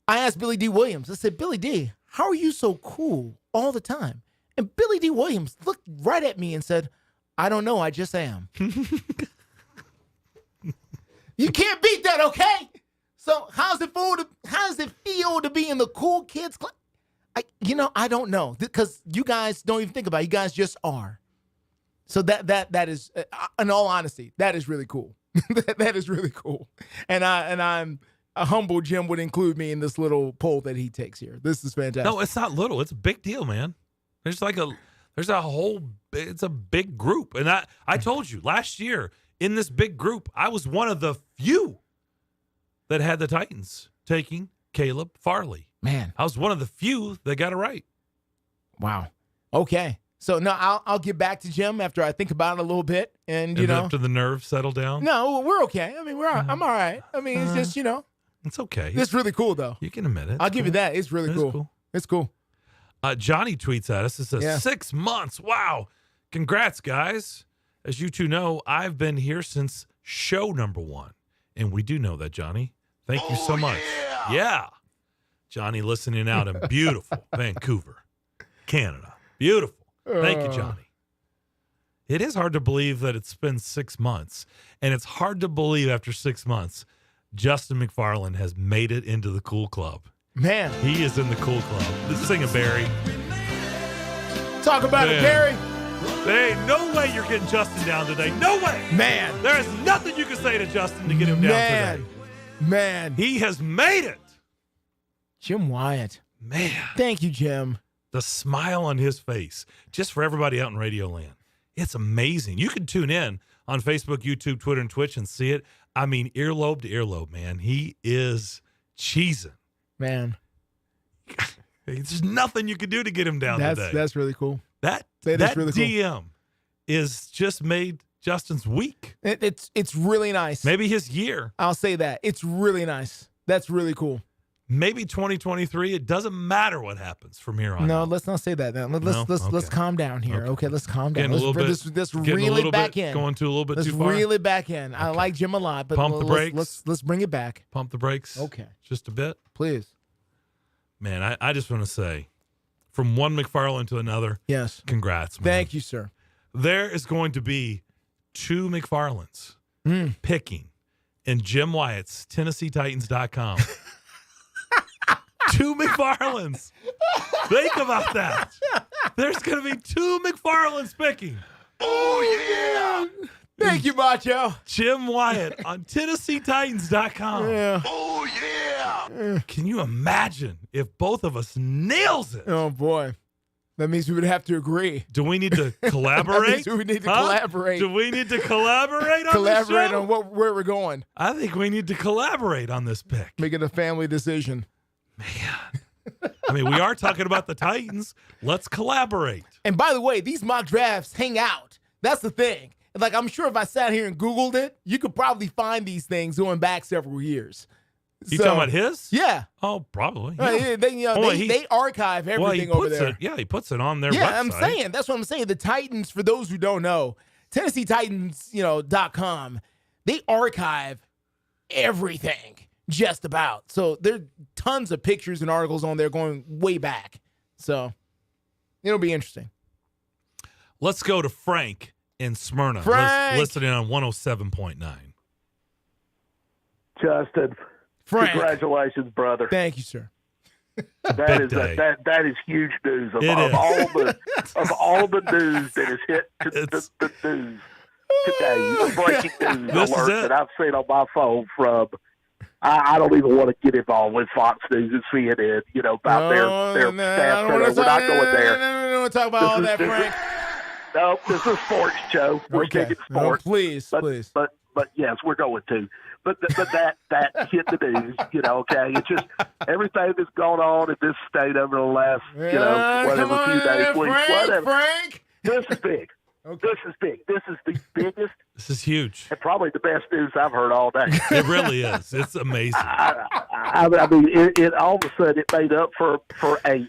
I asked Billy D. Williams. I said, Billy D., how are you so cool all the time? And Billy D. Williams looked right at me and said, I don't know. I just am. You can't beat that, okay? So how's it feel to be in the cool kids club? I don't know, because you guys don't even think about it. You guys just are. So that is, in all honesty, that is really cool. That is really cool. And I'm a humble Jim would include me in this little poll that he takes here. This is fantastic. No, it's not little. It's a big deal, man. It's a big group. And I told you last year in this big group, I was one of the few that had the Titans taking Caleb Farley. Man. I was one of the few that got it right. Wow. Okay. So no, I'll get back to Jim after I think about it a little bit, and after the nerves settle down. No, we're okay. I mean, I'm all right. I mean, it's just it's okay. It's really cool though. You can admit it. I'll give you that. It's really cool. It's cool. Johnny tweets at us. It says 6 months. Wow. Congrats, guys. As you two know, I've been here since show number 1, and we do know that, Johnny. Thank you so much. Yeah. Johnny listening out in beautiful Vancouver, Canada. Beautiful. Thank you, Johnny. It is hard to believe that it's been 6 months, and it's hard to believe after 6 months, Justin McFarland has made it into the cool club. Man. He is in the cool club. Let's sing it, Barry. Talk about it, Barry. There ain't no way you're getting Justin down today. No way. Man. There is nothing you can say to Justin to get him down today. Man. He has made it. Jim Wyatt. Man. Thank you, Jim. The smile on his face, just for everybody out in Radio Land. It's amazing. You can tune in on Facebook, YouTube, Twitter, and Twitch and see it. I mean, earlobe to earlobe, man. He is cheesing. Man. There's nothing you could do to get him down today. That's really cool. That really DM cool. is just made Justin's week. It's really nice. Maybe his year. I'll say that. It's really nice. That's really cool. Maybe 2023, it doesn't matter what happens from here on. No, let's not say that. Then let's calm down here. Okay, let's calm down. Let's reel it back in. Going to a little bit let's too far. Let's reel it back in. I like Jim a lot, but Pump the brakes. Let's bring it back. Pump the brakes. Okay, just a bit, please. Man, I just want to say, from one McFarland to another. Yes. Congrats, man. Thank you, sir. There is going to be 2 McFarlands picking in Jim Wyatt's TennesseeTitans.com. 2 McFarlands. Think about that. There's going to be 2 McFarlands picking. Oh, yeah. Thank you, Macho. Jim Wyatt on TennesseeTitans.com. Yeah. Oh, yeah. Can you imagine if both of us nails it? Oh, boy. That means we would have to agree. Do we need to collaborate? We need to collaborate. Do we need to collaborate on collaborate this show? on where we're going? I think we need to collaborate on this pick. Make it a family decision. Man. I mean, we are talking about the Titans. Let's collaborate. And by the way, these mock drafts hang out. That's the thing. Like, I'm sure if I sat here and Googled it, you could probably find these things going back several years. You talking about his? Yeah. Oh, probably. Yeah. They archive everything over there. He puts it on their website. Yeah, I'm saying. That's what I'm saying. The Titans, for those who don't know, TennesseeTitans, they archive everything, just about. So there are tons of pictures and articles on there going way back. So it'll be interesting. Let's go to Frank in Smyrna. Frank! Listening on 107.9. Justin. Frank. Congratulations, brother. Thank you, sir. That is huge news of all the news that has hit the news today. The breaking news alert that I've seen on my phone from. I don't even want to get involved with Fox News and CNN. About their staff. We're not going there. No, don't talk about all that, Frank. No, this is a sports show. We're taking sports. Please. But yes, we're going to. But that hit the news, okay? It's just everything that's gone on in this state over the last, whatever, few days, weeks, whatever. Frank. This is big. Okay. This is big. This is the biggest. This is huge. And probably the best news I've heard all day. It really is. It's amazing. I mean, it all of a sudden it made up for a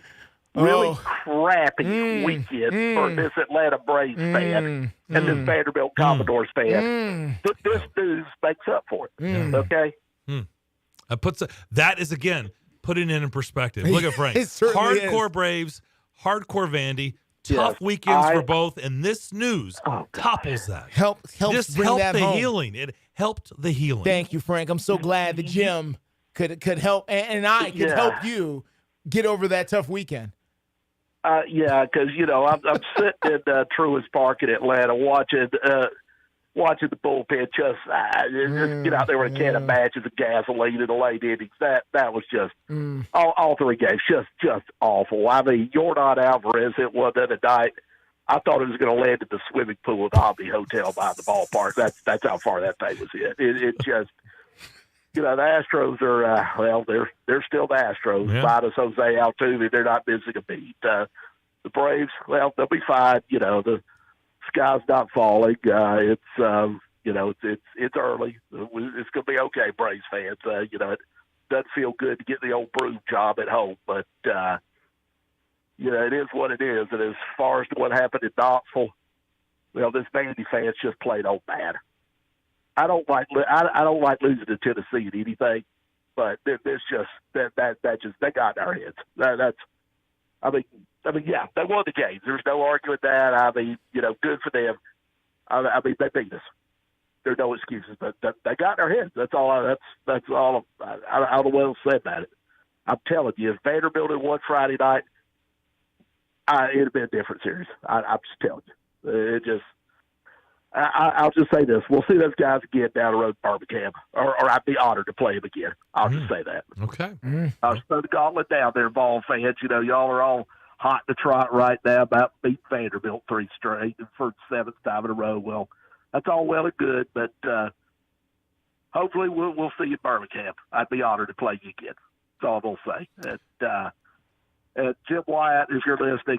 really crappy weekend for this Atlanta Braves fan and this Vanderbilt Commodores fan. This news makes up for it. Okay? That is, again, putting it in perspective. Look at Frank. Hardcore Braves, hardcore Vandy, tough weekends for both, and this news topples that. Helps bring that the home. healing. It helped the healing. Thank you, Frank. I'm so glad that Jim could help, and I could help you get over that tough weekend. Because I'm sitting in Truist Park in Atlanta watching the bullpen just get out there with a can of matches and gasoline in the late innings. That was just all 3 games just awful. I mean, Yordan Alvarez hit one the other night. I thought it was going to land at the swimming pool at the Omni Hotel behind the ballpark. That's how far that thing was hit. It just. The Astros are, they're still the Astros. Yeah. Minus Jose Altuve, they're not missing a beat. The Braves, they'll be fine. The sky's not falling. It's early. It's going to be okay, Braves fans. It doesn't feel good to get the old broom job at home, but, it is what it is. And as far as what happened in Knoxville, this Vandy fans just played old bad. I don't like losing to Tennessee in anything, but there's just that just they got in our heads. I mean, they won the game. There's no arguing that. I mean, good for them. I mean, they beat us. There's no excuses, but they got in our heads. That's all. That's all. I don't know what else to say about it. I'm telling you, if Vanderbilt had won Friday night, it'd have been a different series. I'm just telling you. It just. I'll just say this. We'll see those guys again down the road in Birmingham, or I'd be honored to play them again. I'll just say that. Okay. I was throwing the gauntlet down there, Vol fans. Y'all are all hot to trot right now about beat Vanderbilt 3 straight and for the 7th time in a row. Well, that's all well and good, but hopefully we'll see you at Birmingham. I'd be honored to play you again. That's all I'm going to say. And Jim Wyatt, if you're listening,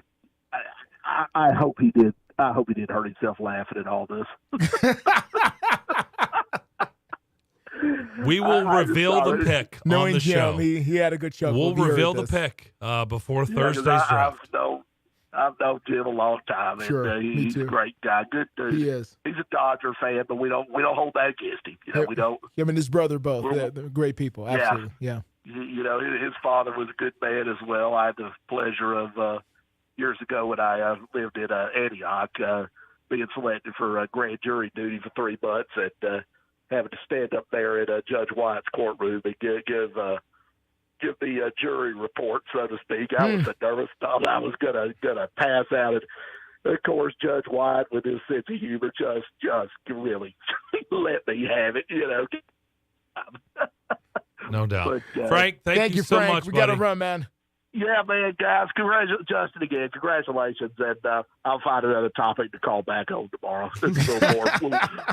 I hope he did. I hope he didn't hurt himself laughing at all this. We will reveal the pick on the show. Jim, he had a good show. We'll reveal the pick before Thursday's draft. I've known Jim a long time, Sure, and he's a great guy, good dude. He is. He's a Dodger fan, but we don't hold that against him. You know, we don't. Him and his brother both. They're great people. Absolutely. Yeah. You know, his father was a good man as well. I had the pleasure of years ago when I lived in Antioch, being selected for grand jury duty for 3 months, and having to stand up there in Judge Wyatt's courtroom and give the jury report, so to speak. I was so nervous, thought I was gonna pass out, and of course Judge Wyatt, with his sense of humor, just really let me have it. You know. No doubt. But, Frank, thank you so Frank. much, We buddy. got to run, man. Yeah, man, guys. Justin, again, congratulations, and I'll find another topic to call back on tomorrow.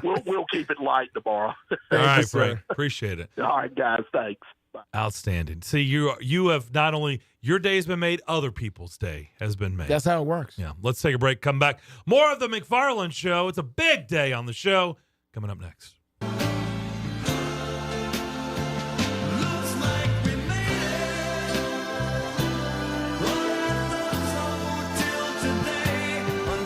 We'll keep it light tomorrow. All right, Frank. Appreciate it. All right, guys. Thanks. Bye. Outstanding. See, you have not only your day's been made, other people's day has been made. That's how it works. Yeah. Let's take a break. Come back. More of the McFarland Show. It's a big day on the show. Coming up next.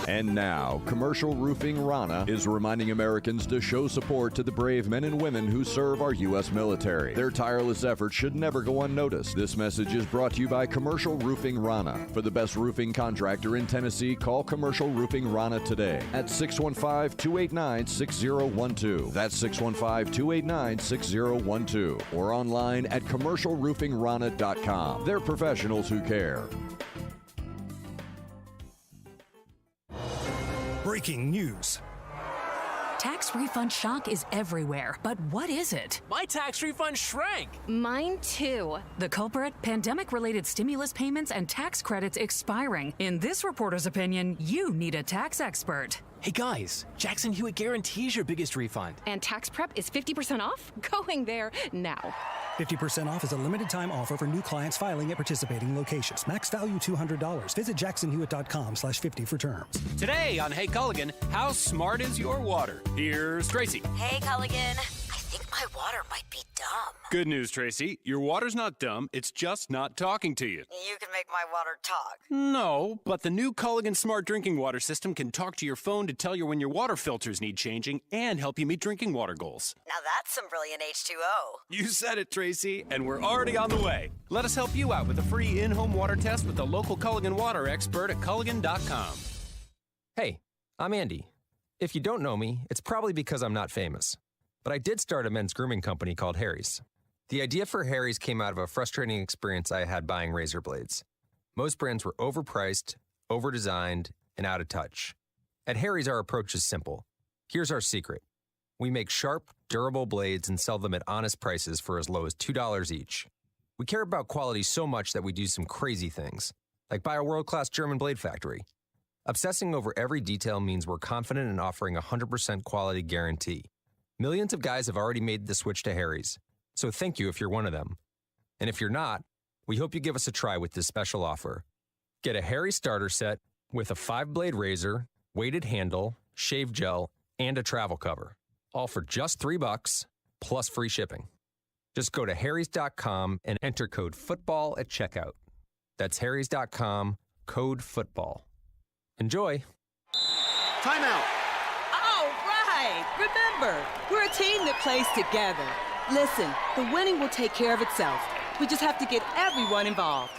And now, Commercial Roofing Rana is reminding Americans to show support to the brave men and women who serve our U.S. military. Their tireless efforts should never go unnoticed. This message is brought to you by Commercial Roofing Rana. For the best roofing contractor in Tennessee, call Commercial Roofing Rana today at 615-289-6012. That's 615-289-6012. Or online at commercialroofingrana.com. They're professionals who care. Breaking news. Tax refund shock is everywhere, but what is it? My tax refund shrank. Mine too. The culprit? Pandemic-related stimulus payments and tax credits expiring. In this reporter's opinion, you need a tax expert. Hey guys, Jackson Hewitt guarantees your biggest refund. And tax prep is 50% off? Going there now. 50% off is a limited-time offer for new clients filing at participating locations. Max value $200. Visit jacksonhewitt.com/50 for terms. Today on Hey Culligan, how smart is your water? Here's Tracy. Hey Culligan, I think my water might be dumb. Good news, Tracy. Your water's not dumb. It's just not talking to you. You can make my water talk. No, but the new Culligan Smart Drinking Water System can talk to your phone to tell you when your water filters need changing and help you meet drinking water goals. Now that's some brilliant H2O. You said it, Tracy, and we're already on the way. Let us help you out with a free in-home water test with the local Culligan water expert at Culligan.com. Hey, I'm Andy. If you don't know me, it's probably because I'm not famous. But I did start a men's grooming company called Harry's. The idea for Harry's came out of a frustrating experience I had buying razor blades. Most brands were overpriced, overdesigned, and out of touch. At Harry's, our approach is simple. Here's our secret. We make sharp, durable blades and sell them at honest prices for as low as $2 each. We care about quality so much that we do some crazy things, like buy a world-class German blade factory. Obsessing over every detail means we're confident in offering a 100% quality guarantee. Millions of guys have already made the switch to Harry's, so thank you if you're one of them. And if you're not, we hope you give us a try with this special offer. Get a Harry's starter set with a 5-blade razor, weighted handle, shave gel, and a travel cover. All for just $3 plus free shipping. Just go to harrys.com and enter code FOOTBALL at checkout. That's harrys.com, code FOOTBALL. Enjoy. Timeout. All right. Remember, we're a team that plays together. Listen, the winning will take care of itself. We just have to get everyone involved.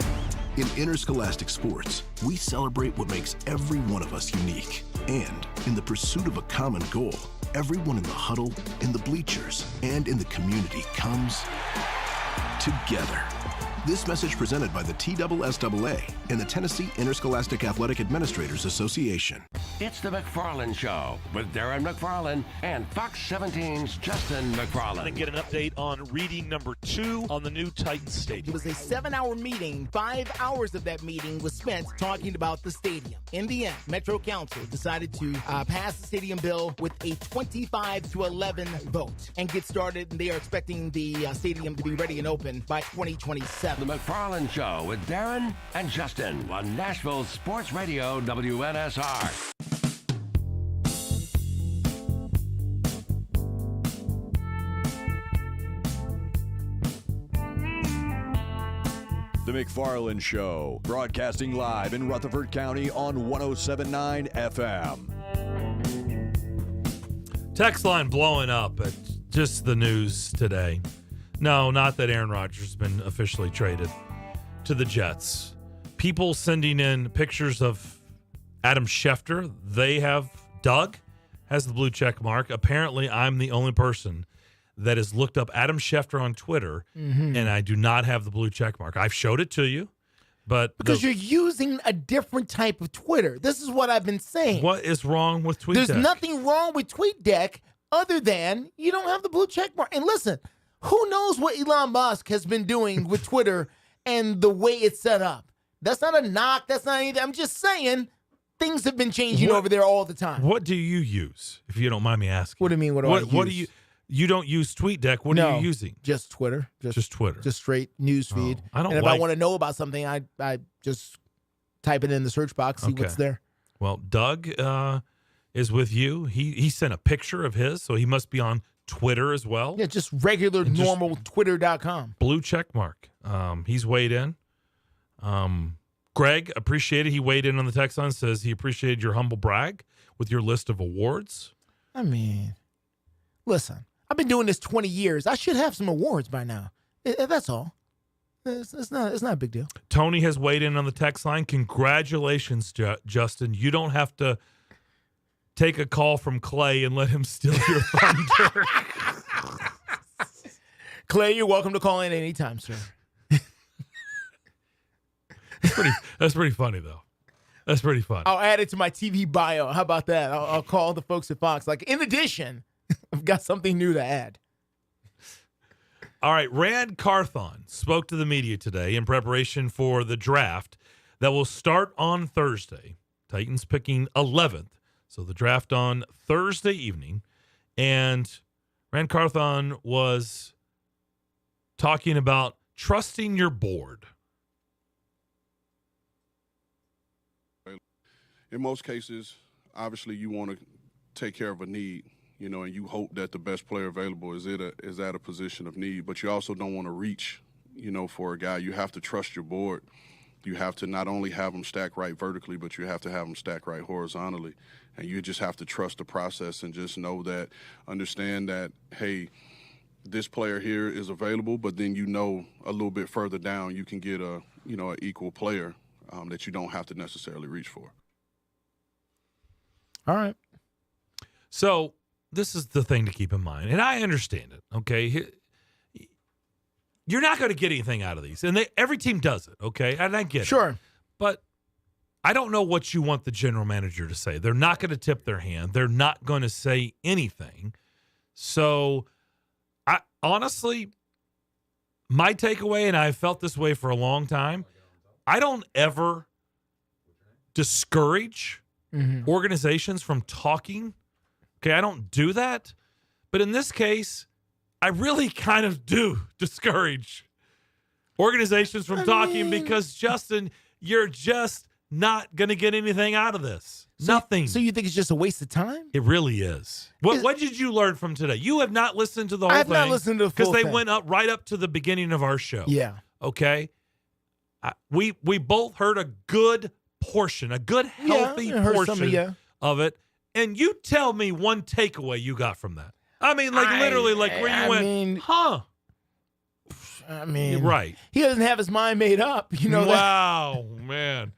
In interscholastic sports, we celebrate what makes every one of us unique. And in the pursuit of a common goal, everyone in the huddle, in the bleachers, and in the community comes together. This message presented by the TSSAA and the Tennessee Interscholastic Athletic Administrators Association. It's the McFarland Show with Darren McFarland and Fox 17's Justin McFarland. And get an update on reading number 2 on the new Titans Stadium. It was a 7-hour meeting. 5 hours of that meeting was spent talking about the stadium. In the end, Metro Council decided to pass the stadium bill with a 25-11 vote and get started. And they are expecting the stadium to be ready and open by 2027. The McFarland Show with Darren and Justin on Nashville Sports Radio WNSR. The McFarland Show, broadcasting live in Rutherford County on 107.9 FM. Text line blowing up at just the news today. No, not that Aaron Rodgers has been officially traded to the Jets. People sending in pictures of Adam Schefter. Doug has the blue check mark. Apparently, I'm the only person that has looked up Adam Schefter on Twitter, and I do not have the blue check mark. I've showed it to you, but because you're using a different type of Twitter. This is what I've been saying. What is wrong with TweetDeck? There's nothing wrong with TweetDeck other than you don't have the blue check mark. And listen, who knows what Elon Musk has been doing with Twitter and the way it's set up? That's not a knock. That's not anything. I'm just saying things have been changing over there all the time. What do you use, if you don't mind me asking? What do you mean? What do you? You don't use TweetDeck. What are you using? Just Twitter. Just Twitter. Just straight news feed. I don't. And if I want to know about something, I just type it in the search box, see what's there. Well, Doug is with you. He sent a picture of his, so he must be on Twitter as well. Yeah, just regular, normal Twitter.com. Blue check mark. He's weighed in. Greg appreciated. He weighed in on the text line, says he appreciated your humble brag with your list of awards. I mean, listen. I've been doing this 20 years. I should have some awards by now. That's all. It's not a big deal. Tony has weighed in on the text line. Congratulations, Justin. You don't have to take a call from Clay and let him steal your thunder. Clay, you're welcome to call in anytime, sir. That's pretty funny, though. That's pretty fun. I'll add it to my TV bio. How about that? I'll call the folks at Fox. Like, in addition, I've got something new to add. All right. Rand Carthon spoke to the media today in preparation for the draft that will start on Thursday. Titans picking 11th. So the draft on Thursday evening. And Rand Carthon was talking about trusting your board. In most cases, obviously you want to take care of a need. And you hope that the best player available is at a position of need. But you also don't want to reach, for a guy. You have to trust your board. You have to not only have them stacked right vertically, but you have to have them stacked right horizontally. And you just have to trust the process and just understand that, hey, this player here is available, but then a little bit further down you can get an equal player that you don't have to necessarily reach for. All right. So this is the thing to keep in mind, and I understand it, okay? You're not going to get anything out of these, and every team does it, okay? And I get it. Sure. But I don't know what you want the general manager to say. They're not going to tip their hand. They're not going to say anything. So, honestly, my takeaway, and I've felt this way for a long time, I don't ever discourage organizations from talking. Okay, I don't do that. But in this case, I really kind of do discourage organizations from talking because, Justin, you're just not going to get anything out of this. Nothing. So you think it's just a waste of time? It really is. What did you learn from today? You have not listened to the whole thing. I have not listened to the full thing. Because they went up right up to the beginning of our show. Yeah. Okay? We both heard a good portion, a good, healthy portion of it. And you tell me one takeaway you got from that. I mean, literally, where you went, huh? I mean, right. He doesn't have his mind made up. Wow, man.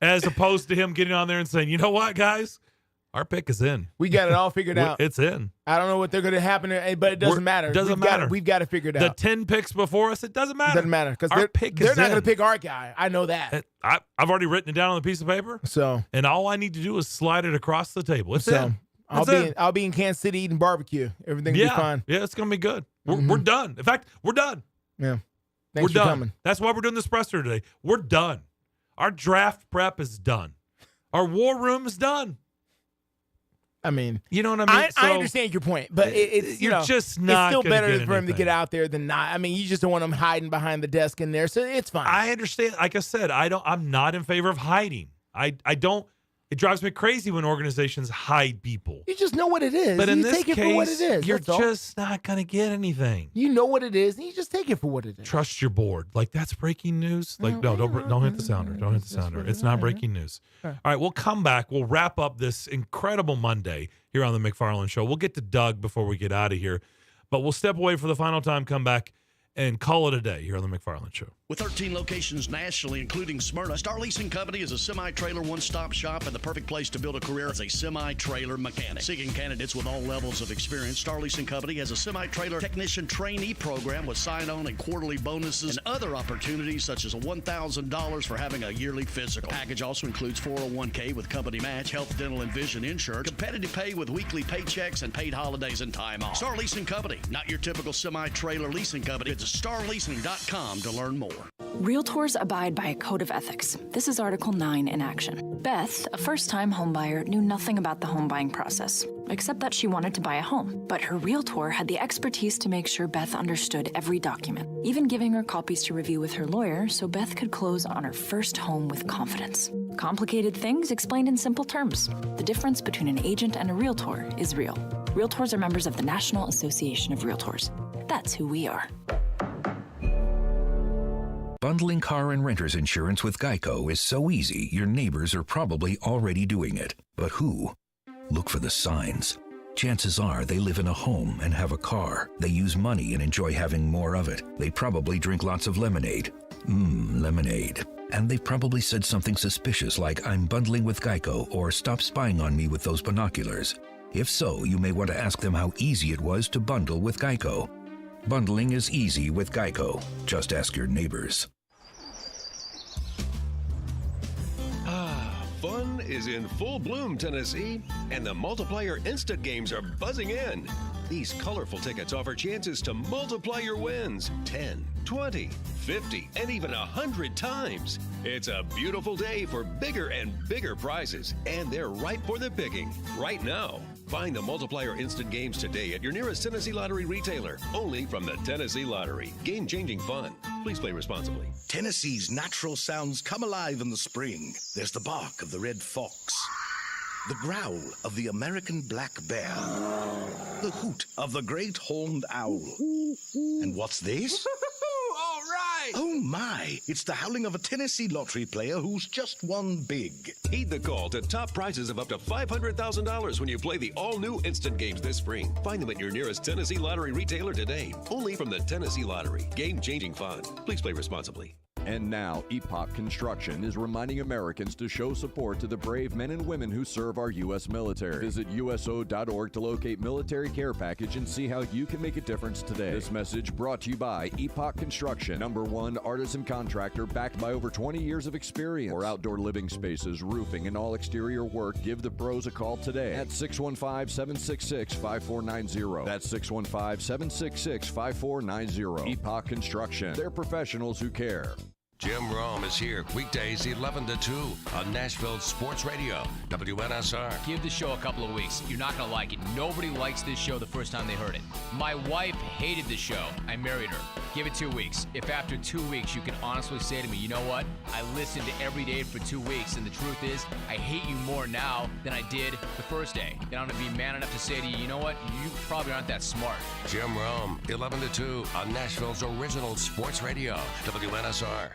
As opposed to him getting on there and saying, you know what, guys? Our pick is in. We got it all figured out. It's in. I don't know what they're going to happen, but it doesn't matter. Doesn't matter. We've got it figured out. The 10 picks before us, it doesn't matter. It doesn't matter because they're not going to pick our guy. I know that. I've already written it down on a piece of paper. And all I need to do is slide it across the table. It's in. I'll be in Kansas City eating barbecue. Everything will be fine. Yeah, it's going to be good. We're done. In fact, we're done. Yeah. Thanks for coming. That's why we're doing this presser today. We're done. Our draft prep is done. Our war room is done. I mean, you know what I mean? I understand your point, but it's just not. It's still better for him anything. to get out there than not. I mean, you just don't want him hiding behind the desk in there, so it's fine. I understand. Like I said, I'm not in favor of hiding. I don't. It drives me crazy when organizations hide people. You just know what it is. But in this take it case, for what it is. You're just not going to get anything. You know what it is, and you just take it for what it is. Trust your board. Like, that's breaking news. Like, no, don't hit the sounder. Don't hit the sounder. It's not breaking news. All right, we'll come back. We'll wrap up this incredible Monday here on the McFarland Show. We'll get to Doug before we get out of here, but we'll step away for the final time, come back, and call it a day here on the McFarland Show. With 13 locations nationally, including Smyrna, Star Leasing Company is a semi-trailer one-stop shop and the perfect place to build a career as a semi-trailer mechanic. Seeking candidates with all levels of experience, Star Leasing Company has a semi-trailer technician trainee program with sign-on and quarterly bonuses and other opportunities such as $1,000 for having a yearly physical. The package also includes 401k with company match, health, dental, and vision insurance, competitive pay with weekly paychecks, and paid holidays and time off. Star Leasing Company, not your typical semi-trailer leasing company. It's starleasing.com to learn more. Realtors abide by a code of ethics. This is Article 9 in action. Beth, a first-time homebuyer, knew nothing about the home buying process, except that she wanted to buy a home. But her realtor had the expertise to make sure Beth understood every document, even giving her copies to review with her lawyer so Beth could close on her first home with confidence. Complicated things explained in simple terms. The difference between an agent and a realtor is real. Realtors are members of the National Association of Realtors. That's who we are. Bundling car and renter's insurance with Geico is so easy, your neighbors are probably already doing it. But who? Look for the signs. Chances are they live in a home and have a car. They use money and enjoy having more of it. They probably drink lots of lemonade. Lemonade. And they've probably said something suspicious like, "I'm bundling with Geico," or "Stop spying on me with those binoculars." If so, you may want to ask them how easy it was to bundle with Geico. Bundling is easy with Geico. Just ask your neighbors. Fun is in full bloom, Tennessee, and the Multiplier Instant Games are buzzing in. These colorful tickets offer chances to multiply your wins 10, 20, 50, and even 100 times. It's a beautiful day for bigger and bigger prizes, and they're ripe for the picking right now. Find the Multiplier Instant Games today at your nearest Tennessee Lottery retailer. Only from the Tennessee Lottery. Game-changing fun. Please play responsibly. Tennessee's natural sounds come alive in the spring. There's the bark of the red fox, the growl of the American black bear, the hoot of the great horned owl. And what's this? All right! Oh my, it's the howling of a Tennessee lottery player who's just won big. Heed the call to top prizes of up to $500,000 when you play the all-new Instant Games this spring. Find them at your nearest Tennessee Lottery retailer today. Only from the Tennessee Lottery. Game-changing fun. Please play responsibly. And now, Epoch Construction is reminding Americans to show support to the brave men and women who serve our U.S. military. Visit USO.org to locate Military Care Package and see how you can make a difference today. This message brought to you by Epoch Construction, #1 artisan contractor backed by over 20 years of experience. For outdoor living spaces, roofing, and all exterior work, give the pros a call today at 615-766-5490. That's 615-766-5490. Epoch Construction. They're professionals who care. Jim Rome is here weekdays 11 to 2 on Nashville Sports Radio, WNSR. Give the show a couple of weeks. You're not going to like it. Nobody likes this show the first time they heard it. My wife hated the show. I married her. Give it 2 weeks. If after 2 weeks you can honestly say to me, you know what? I listened every day for 2 weeks, and the truth is, I hate you more now than I did the first day. Then I'm going to be man enough to say to you, you know what? You probably aren't that smart. Jim Rome, 11 to 2 on Nashville's original sports radio, WNSR.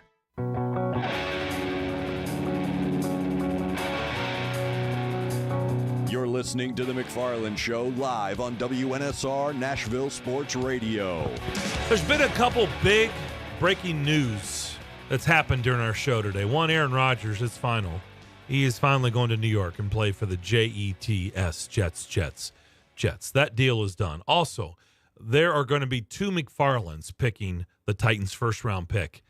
You're listening to The McFarland Show live on WNSR Nashville Sports Radio. There's been a couple big breaking news that's happened during our show today. One, Aaron Rodgers, it's final. He is finally going to New York and play for the Jets, Jets. That deal is done. Also, there are going to be 2 McFarlands picking the Titans' first-round pick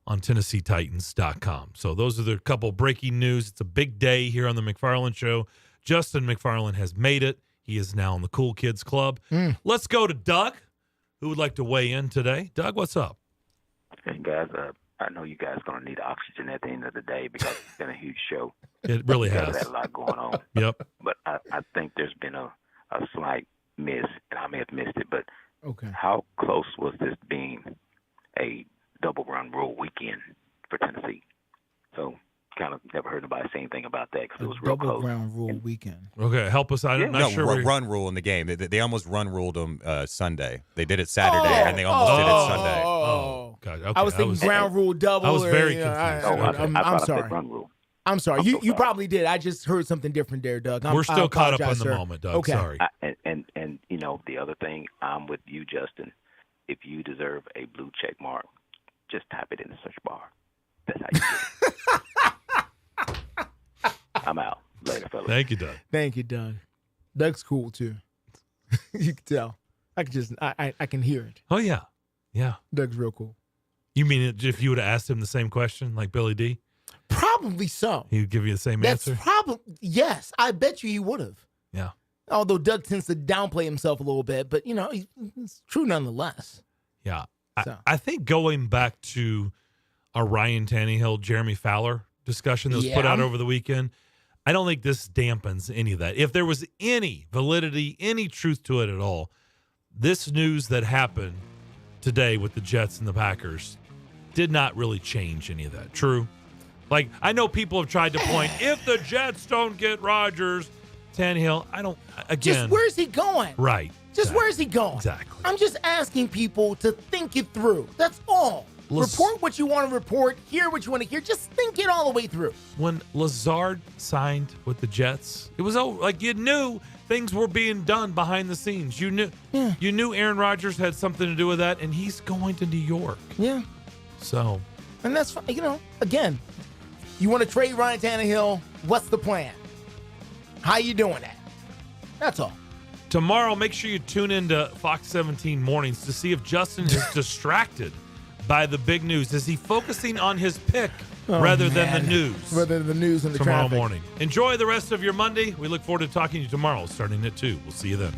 on TennesseeTitans.com. So those are the couple breaking news. It's a big day here on the McFarland Show. Justin McFarland has made it. He is now in the Cool Kids Club. Let's go to Doug, who would like to weigh in today. Doug, what's up? Hey, guys. I know you guys are going to need oxygen at the end of the day because it's been a huge show. It really has. There's a lot going on. Yep. But I think there's been a slight miss, and I may have missed it, but how close was this being a double run rule weekend for Tennessee? So kind of never heard nobody say anything about that because it was real close. Double ground rule weekend. Okay, help us out. I'm not sure. Run rule in the game. They almost ruled them Sunday. They did it Saturday, and they almost did it Sunday. God. Okay. I was thinking ground rule double. I was very confused. I'm sorry. Run rule. I'm sorry. You probably did. I just heard something different there, Doug. We're still caught up in the moment, Doug. Okay. Sorry. And you know, the other thing, I'm with you, Justin. If you deserve a blue check mark, just type it in the search bar. That's how you do it. I'm out. Later, fellas. Thank you, Doug. Thank you, Doug. Doug's cool, too. You can tell. I can hear it. Oh, yeah. Yeah. Doug's real cool. You mean if you would have asked him the same question like Billy D? Probably so. He would give you the same answer? Yes. I bet you he would have. Yeah. Although Doug tends to downplay himself a little bit, but, it's true nonetheless. Yeah. So. I think going back to a Ryan Tannehill, Jeremy Fowler discussion that was put out over the weekend, I don't think this dampens any of that. If there was any validity, any truth to it at all, this news that happened today with the Jets and the Packers did not really change any of that. True? Like, I know people have tried to point, if the Jets don't get Rodgers, Tannehill, Just where's he going? Right. Just where's he going? Exactly. I'm just asking people to think it through. That's all. Report what you want to report, hear what you want to hear. Just think it all the way through. When Lazard signed with the Jets, it was like you knew things were being done behind the scenes. You knew Aaron Rodgers had something to do with that, and he's going to New York. Yeah. So. And that's fine. Again, you want to trade Ryan Tannehill, what's the plan? How you doing that? That's all. Tomorrow, make sure you tune into Fox 17 Mornings to see if Justin is distracted by the big news. Is he focusing on his pick rather than the news? Rather than the news and the tomorrow traffic. Morning. Enjoy the rest of your Monday. We look forward to talking to you tomorrow starting at 2. We'll see you then.